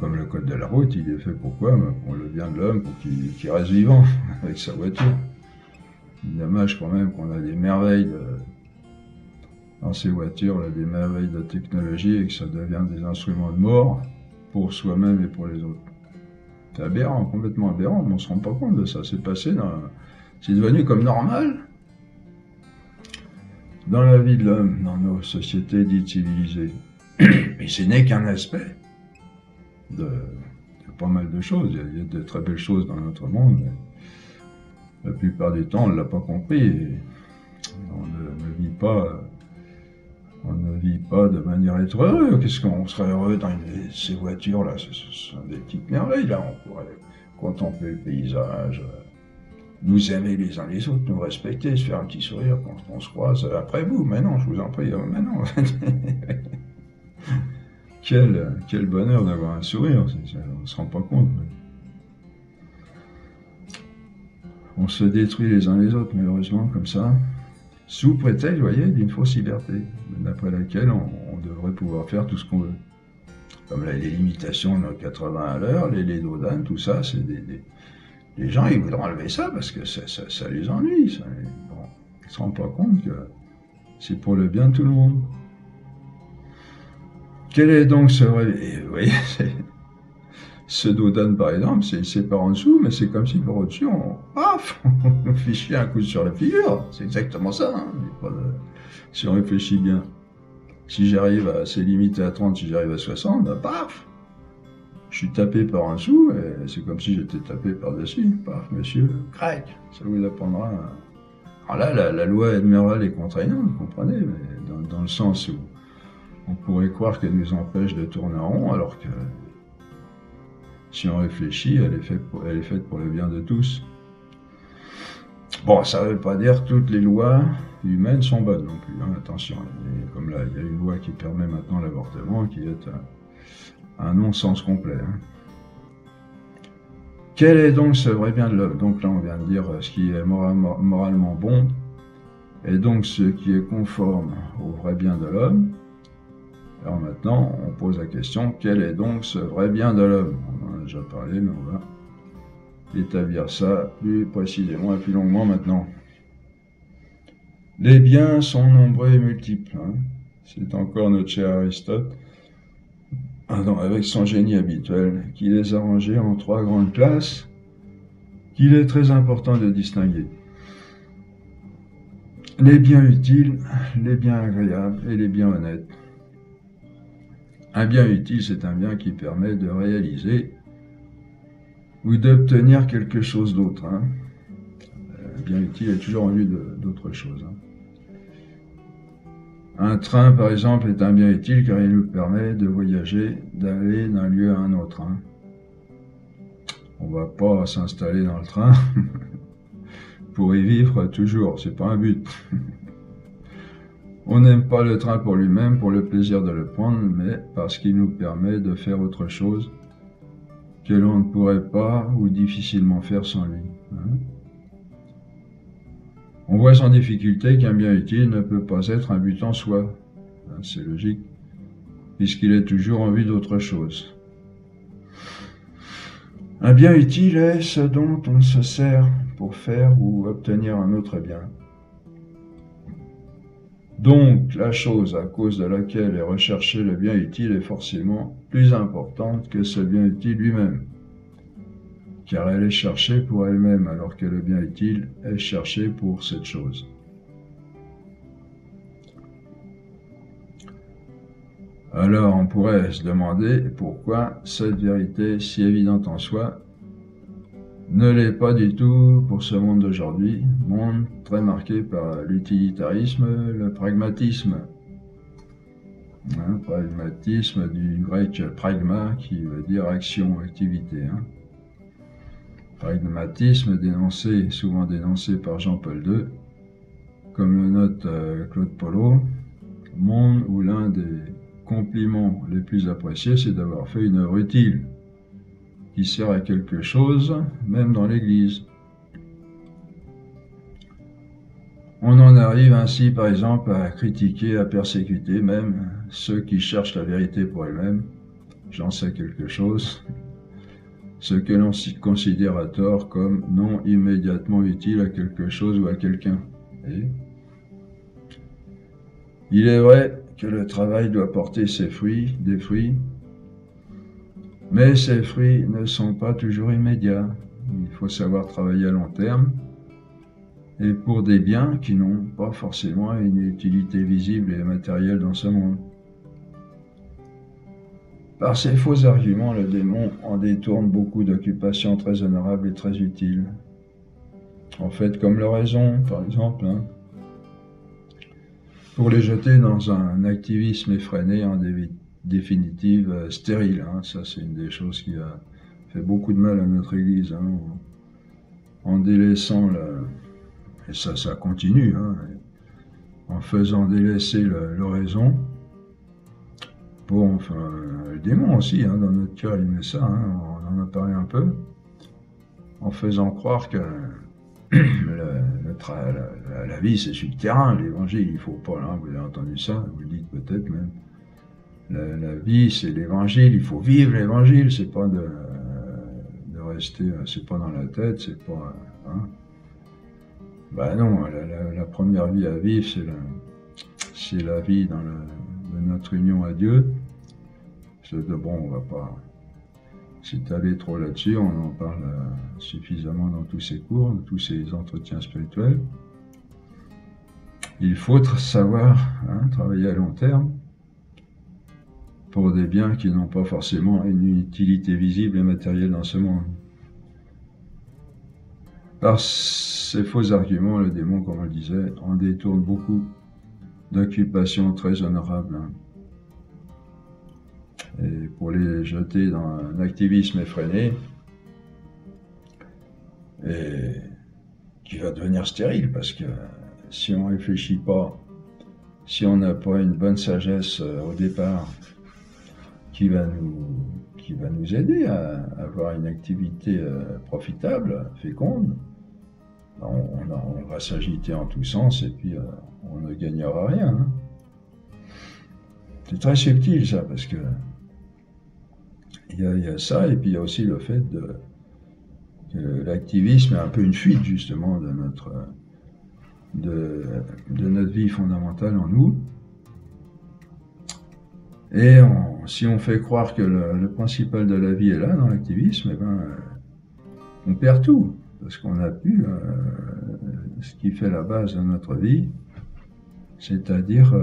comme le code de la route, il est fait pour quoi? Pour le bien de l'homme, pour qu'il reste vivant avec sa voiture. Dommage quand même qu'on a des merveilles dans ces voitures, là, des merveilles de technologie et que ça devient des instruments de mort pour soi-même et pour les autres. C'est aberrant, complètement aberrant, mais on ne se rend pas compte de ça. C'est devenu comme normal dans la vie de l'homme, dans nos sociétés dites civilisées. Et ce n'est qu'un aspect de pas mal de choses. Il y a de très belles choses dans notre monde, mais la plupart du temps, on ne l'a pas compris. Et on ne vit pas de manière à être heureux. Qu'est-ce qu'on serait heureux dans ces voitures-là? Ce sont des petites merveilles, là. On pourrait contempler le paysage, nous aimer les uns les autres, nous respecter, se faire un petit sourire quand on se croise. Après vous, mais non, je vous en prie, mais non. Quel bonheur d'avoir un sourire, on ne se rend pas compte. On se détruit les uns les autres, malheureusement, comme ça, sous prétexte, vous voyez, d'une fausse liberté, d'après laquelle on devrait pouvoir faire tout ce qu'on veut. Comme les limitations de 80 à l'heure, les dodanes, tout ça, c'est les gens, ils voudront enlever ça parce que ça les ennuie. Bon, ils ne se rendent pas compte que c'est pour le bien de tout le monde. Quel est donc ce vrai... Et vous voyez, ce dodane, par exemple, c'est par en dessous, mais c'est comme si par au-dessus, on fait chier un coup sur la figure. C'est exactement ça. Hein. Si on réfléchit bien. Si j'arrive à... C'est limité à 30, si j'arrive à 60, ben, paf, je suis tapé par en dessous, et c'est comme si j'étais tapé par-dessus. Paf, monsieur, crac, ça vous apprendra. Alors là, la loi morale est contraignante, vous comprenez, mais dans le sens où on pourrait croire qu'elle nous empêche de tourner en rond, alors que si on réfléchit, elle est faite pour le bien de tous. Bon, ça ne veut pas dire que toutes les lois humaines sont bonnes non plus, hein, attention. Comme là, il y a une loi qui permet maintenant l'avortement, qui est un non-sens complet. Hein. Quel est donc ce vrai bien de l'homme? Donc là, on vient de dire ce qui est moralement bon, et donc ce qui est conforme au vrai bien de l'homme. Alors maintenant, on pose la question, quel est donc ce vrai bien de l'homme? On en a déjà parlé, mais on va établir ça plus précisément et plus longuement maintenant. Les biens sont nombreux et multiples. Hein. C'est encore notre cher Aristote, avec son génie habituel, qui les a rangés en 3 grandes classes, qu'il est très important de distinguer. Les biens utiles, les biens agréables et les biens honnêtes. Un bien utile, c'est un bien qui permet de réaliser ou d'obtenir quelque chose d'autre. Hein. Un bien utile est toujours en vue d'autre chose. Hein. Un train, par exemple, est un bien utile car il nous permet de voyager, d'aller d'un lieu à un autre. Hein. On ne va pas s'installer dans le train pour y vivre toujours, c'est pas un but. On n'aime pas le train pour lui-même, pour le plaisir de le prendre, mais parce qu'il nous permet de faire autre chose que l'on ne pourrait pas ou difficilement faire sans lui. Hein. On voit sans difficulté qu'un bien utile ne peut pas être un but en soi. C'est logique, puisqu'il est toujours en vue d'autre chose. Un bien utile est ce dont on se sert pour faire ou obtenir un autre bien. Donc, la chose à cause de laquelle est recherché le bien utile est forcément plus importante que ce bien utile lui-même, car elle est cherchée pour elle-même, alors que le bien utile est cherché pour cette chose. Alors on pourrait se demander pourquoi cette vérité si évidente en soi ne l'est pas du tout pour ce monde d'aujourd'hui, monde très marqué par l'utilitarisme, le pragmatisme. Pragmatisme du grec pragma qui veut dire action, activité. Pragmatisme dénoncé, souvent dénoncé par Jean-Paul II, comme le note Claude Polo, monde où l'un des compliments les plus appréciés, c'est d'avoir fait une œuvre utile, qui sert à quelque chose, même dans l'Église. On en arrive ainsi, par exemple, à critiquer, à persécuter même ceux qui cherchent la vérité pour elles-mêmes. J'en sais quelque chose. Ce que l'on considère à tort comme non immédiatement utile à quelque chose ou à quelqu'un. Il est vrai que le travail doit porter ses fruits, des fruits, mais ces fruits ne sont pas toujours immédiats. Il faut savoir travailler à long terme et pour des biens qui n'ont pas forcément une utilité visible et matérielle dans ce monde. Par ces faux arguments, le démon en détourne beaucoup d'occupations très honorables et très utiles. En fait, comme l'oraison, par exemple, pour les jeter dans un activisme effréné, en définitive stérile. Ça, c'est une des choses qui a fait beaucoup de mal à notre Église, en délaissant et ça continue, en faisant délaisser l'oraison. Bon, enfin, le démon aussi, dans notre cœur, il met ça, on en a parlé un peu, en faisant croire que la vie c'est sur le terrain, l'évangile, il faut pas, vous avez entendu ça, vous le dites peut-être même. La vie c'est l'évangile, il faut vivre l'évangile, c'est pas de rester, c'est pas dans la tête, c'est pas. Non, la première vie à vivre, c'est la vie de notre union à Dieu. On va pas s'étaler trop là-dessus, on en parle suffisamment dans tous ces cours, dans tous ces entretiens spirituels. Il faut savoir travailler à long terme pour des biens qui n'ont pas forcément une utilité visible et matérielle dans ce monde. Par ces faux arguments, le démon, comme on le disait, en détourne beaucoup d'occupations très honorables. Et pour les jeter dans un activisme effréné, et qui va devenir stérile, parce que si on ne réfléchit pas, si on n'a pas une bonne sagesse au départ, qui va nous aider à avoir une activité profitable, féconde, on va s'agiter en tous sens et puis on ne gagnera rien. C'est très subtil ça, parce que il y a ça, et puis il y a aussi le fait que l'activisme est un peu une fuite justement de notre vie fondamentale en nous. Et si on fait croire que le principal de la vie est là, dans l'activisme, on perd tout, parce qu'on a pu ce qui fait la base de notre vie, c'est-à-dire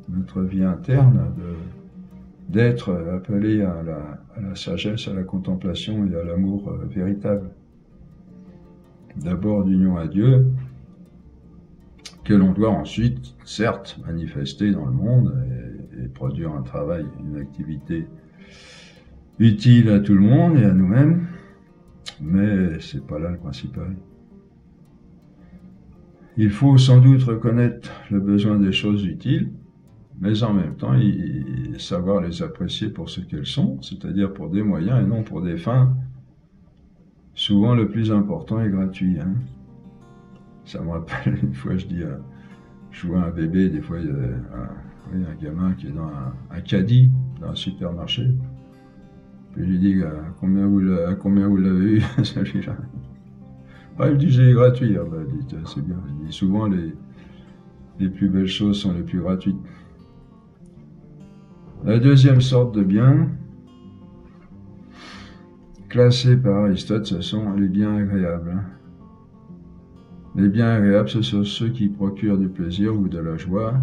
notre vie interne, d'être appelé à la sagesse, à la contemplation et à l'amour véritable. D'abord d'union à Dieu, que l'on doit ensuite, certes, manifester dans le monde et produire un travail, une activité utile à tout le monde et à nous-mêmes, mais c'est pas là le principal. Il faut sans doute reconnaître le besoin des choses utiles, mais en même temps savoir les apprécier pour ce qu'elles sont, c'est-à-dire pour des moyens et non pour des fins. Souvent le plus important est gratuit. Ça me rappelle une fois, je vois un bébé, des fois il y a un gamin qui est dans un caddie, dans un supermarché. Puis je lui dis, à combien vous l'avez eu, celui-là? Ah, il me dit, c'est gratuit. Ah, bah, il dit, c'est bien. Il dit, souvent, les plus belles choses sont les plus gratuites. La deuxième sorte de biens, classés par Aristote, ce sont les biens agréables. Les biens agréables, ce sont ceux qui procurent du plaisir ou de la joie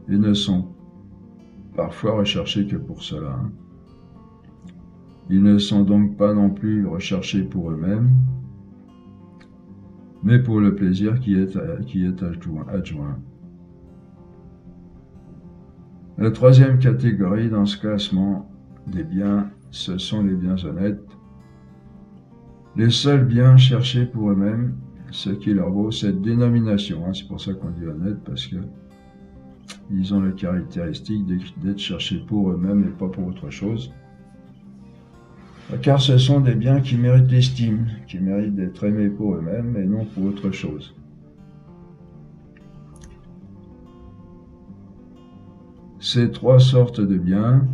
et ne sont parfois recherchés que pour cela. Ils ne sont donc pas non plus recherchés pour eux-mêmes, mais pour le plaisir qui est adjoint. La troisième catégorie dans ce classement des biens, ce sont les biens honnêtes. Les seuls biens cherchés pour eux-mêmes, ce qui leur vaut cette dénomination. C'est pour ça qu'on dit honnête, parce que ils ont la caractéristique d'être cherchés pour eux-mêmes et pas pour autre chose. Car ce sont des biens qui méritent l'estime, qui méritent d'être aimés pour eux-mêmes et non pour autre chose. Ces trois sortes de biens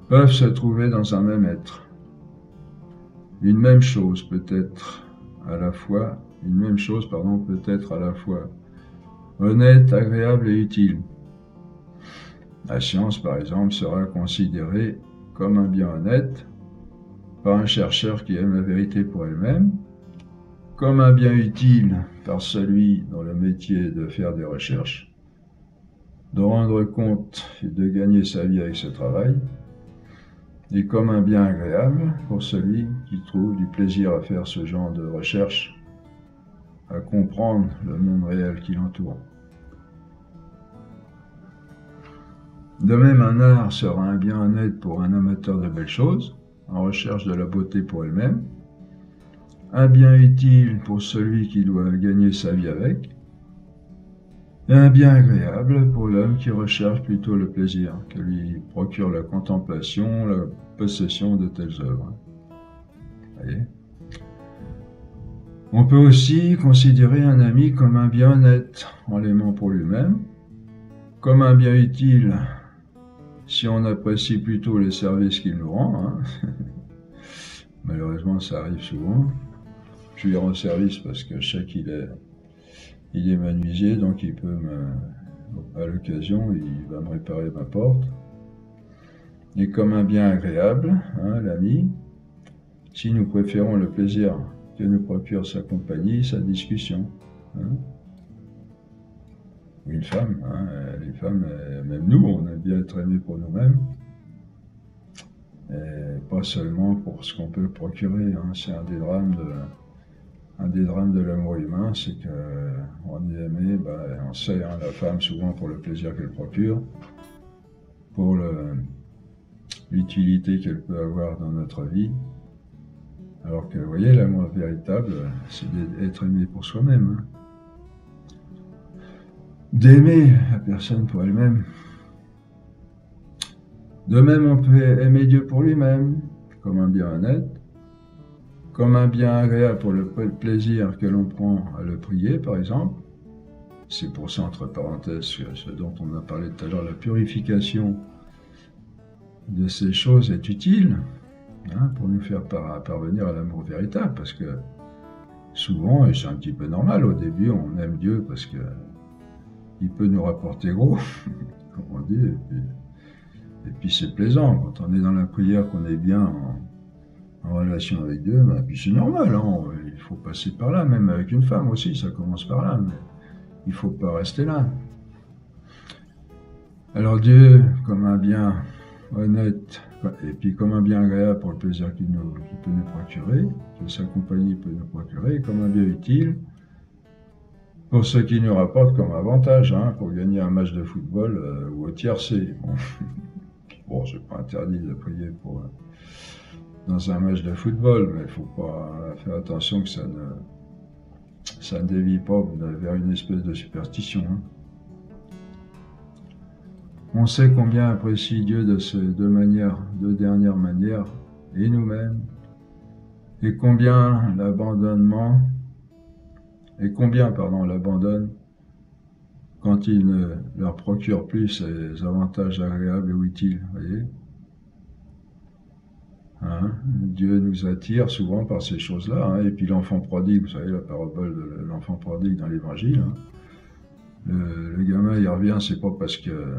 peuvent se trouver dans un même être. Une même chose peut être à la fois honnête, agréable et utile. La science, par exemple, sera considérée comme un bien honnête par un chercheur qui aime la vérité pour elle-même, comme un bien utile par celui dont le métier est de faire des recherches, de rendre compte et de gagner sa vie avec ce travail, et comme un bien agréable pour celui qui trouve du plaisir à faire ce genre de recherche, à comprendre le monde réel qui l'entoure. De même, un art sera un bien honnête pour un amateur de belles choses, en recherche de la beauté pour elle-même, un bien utile pour celui qui doit gagner sa vie avec, et un bien agréable pour l'homme qui recherche plutôt le plaisir que lui procure la contemplation, la possession de telles œuvres. Voyez ? On peut aussi considérer un ami comme un bien honnête en l'aimant pour lui-même, comme un bien utile si on apprécie plutôt les services qu'il nous rend. Malheureusement, ça arrive souvent. Je lui rends service parce que je sais qu'il est menuisier, donc il peut à l'occasion, il va me réparer ma porte. Et comme un bien agréable, l'ami, si nous préférons le plaisir que nous procure sa compagnie, sa discussion. Une femme, les femmes, même nous, on aime bien être aimés pour nous-mêmes, et pas seulement pour ce qu'on peut procurer. C'est un des drames de l'amour humain, c'est qu'on est aimé, on sait, la femme souvent pour le plaisir qu'elle procure, pour l'utilité qu'elle peut avoir dans notre vie, alors que, vous voyez, l'amour véritable, c'est d'être aimé pour soi-même. D'aimer la personne pour elle-même. De même, on peut aimer Dieu pour lui-même, comme un bien honnête, comme un bien agréable pour le plaisir que l'on prend à le prier, par exemple. C'est pour ça, entre parenthèses, ce dont on a parlé tout à l'heure, la purification de ces choses est utile, pour nous faire parvenir à l'amour véritable, parce que souvent, et c'est un petit peu normal, au début, on aime Dieu parce que il peut nous rapporter gros, comme on dit, et puis c'est plaisant, quand on est dans la prière, qu'on est bien en relation avec Dieu, puis c'est normal, il faut passer par là, même avec une femme aussi, ça commence par là, mais il ne faut pas rester là. Alors Dieu, comme un bien honnête, et puis comme un bien agréable pour le plaisir qu'il peut nous procurer, que sa compagnie peut nous procurer, comme un bien utile, pour ce qui nous rapporte comme avantage, pour gagner un match de football ou au tiercé. Bon, c'est pas interdit de prier dans un match de football, mais il faut pas faire attention que ça ne dévie pas vers une espèce de superstition. On sait combien apprécie Dieu de ces deux dernières manières, et nous-mêmes, et combien l'abandonnement Et combien, pardon, l'abandonnent quand il ne leur procure plus ces avantages agréables ou utiles, voyez? Hein, Dieu nous attire souvent par ces choses-là, hein. Et puis l'enfant prodigue, vous savez, la parabole de l'enfant prodigue dans l'Évangile, hein. Le gamin, il revient, c'est pas parce que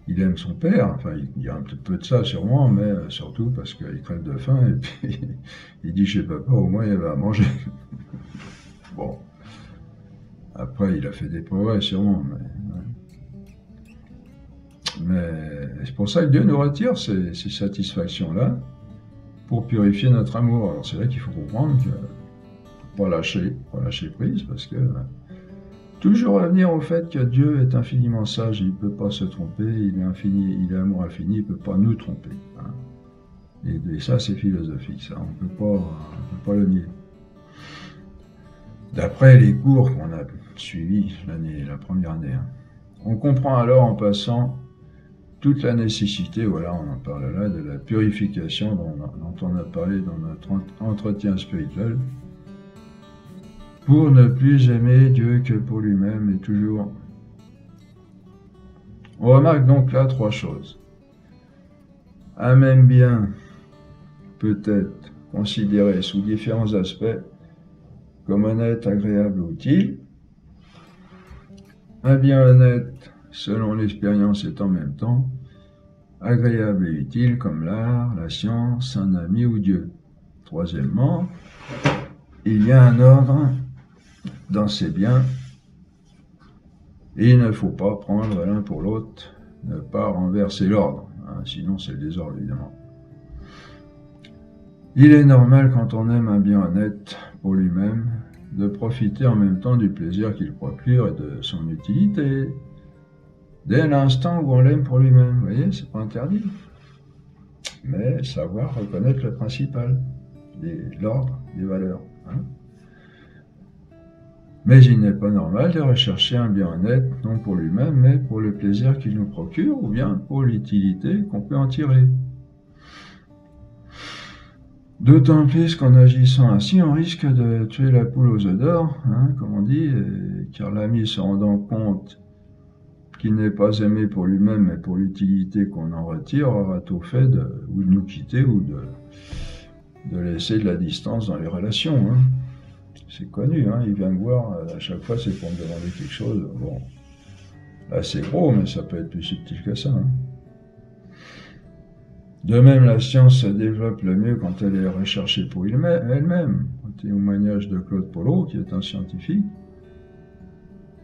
il aime son père, enfin, il y a un petit peu de ça sûrement, mais surtout parce qu'il crève de faim, et puis il dit chez papa, au moins il y avait à manger. Bon, après, il a fait des progrès sûrement, mais c'est pour ça que Dieu nous retire ces satisfactions-là pour purifier notre amour. Alors c'est là qu'il faut comprendre que pas lâcher prise, parce que toujours revenir au fait que Dieu est infiniment sage, il ne peut pas se tromper, il est infini, il est amour infini, il ne peut pas nous tromper, hein. Et ça, c'est philosophique, ça, on ne peut pas le nier. D'après les cours qu'on a suivis la première année, hein, on comprend alors en passant toute la nécessité, voilà, on en parle là, de la purification dont on a parlé dans notre entretien spirituel, pour ne plus aimer Dieu que pour lui-même et toujours. On remarque donc là 3 choses. Un même bien peut être considéré sous différents aspects comme honnête, agréable ou utile. Un bien honnête, selon l'expérience, est en même temps agréable et utile comme l'art, la science, un ami ou Dieu. Troisièmement, il y a un ordre dans ces biens, et il ne faut pas prendre l'un pour l'autre, ne pas renverser l'ordre, hein, sinon c'est le désordre évidemment. Il est normal quand on aime un bien honnête pour lui-même, de profiter en même temps du plaisir qu'il procure et de son utilité, dès l'instant où on l'aime pour lui-même. Vous voyez, c'est pas interdit, mais savoir reconnaître le principal, l'ordre, les valeurs, hein. Mais il n'est pas normal de rechercher un bien honnête, non pour lui-même, mais pour le plaisir qu'il nous procure, ou bien pour l'utilité qu'on peut en tirer. D'autant plus qu'en agissant ainsi, on risque de tuer la poule aux œufs d'or, hein, comme on dit, car l'ami se rendant compte qu'il n'est pas aimé pour lui-même, mais pour l'utilité qu'on en retire, aura tout fait de nous quitter ou de laisser de la distance dans les relations, hein. C'est connu, hein, il vient me voir, à chaque fois c'est pour me demander quelque chose. Bon, là c'est gros, mais ça peut être plus subtil que ça, hein. De même, la science se développe le mieux quand elle est recherchée pour elle-même. Témoignage de Claude Polo, qui est un scientifique,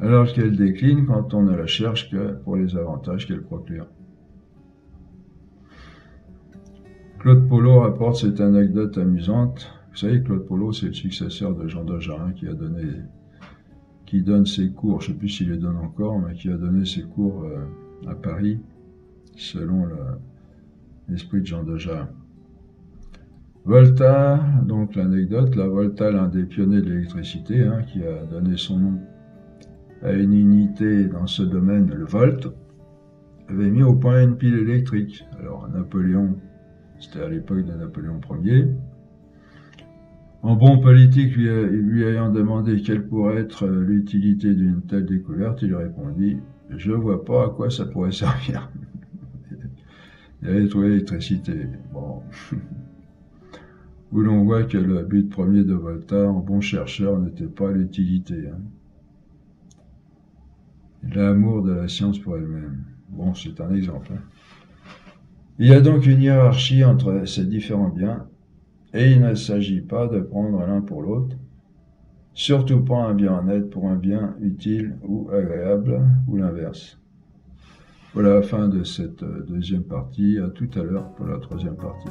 alors qu'elle décline quand on ne la cherche que pour les avantages qu'elle procure. Claude Polo rapporte cette anecdote amusante. Vous savez, Claude Polo, c'est le successeur de Jean Dajarin qui donne ses cours, je ne sais plus s'il les donne encore, mais qui a donné ses cours à Paris, selon l'esprit de Jean Dajarin. Volta, donc l'anecdote, Volta, l'un des pionniers de l'électricité, hein, qui a donné son nom à une unité dans ce domaine, le volt, avait mis au point une pile électrique. Alors Napoléon, c'était à l'époque de Napoléon Ier, en bon politique lui ayant demandé quelle pourrait être l'utilité d'une telle découverte, il répondit « Je ne vois pas à quoi ça pourrait servir ». Il avait trouvé l'électricité. Bon. Où l'on voit que le but premier de Volta, en bon chercheur, n'était pas l'utilité, hein. L'amour de la science pour elle-même. Bon, c'est un exemple, hein. Il y a donc une hiérarchie entre ces différents biens, et il ne s'agit pas de prendre l'un pour l'autre, surtout pas un bien honnête pour un bien utile ou agréable, ou l'inverse. Voilà la fin de cette deuxième partie. À tout à l'heure pour la troisième partie.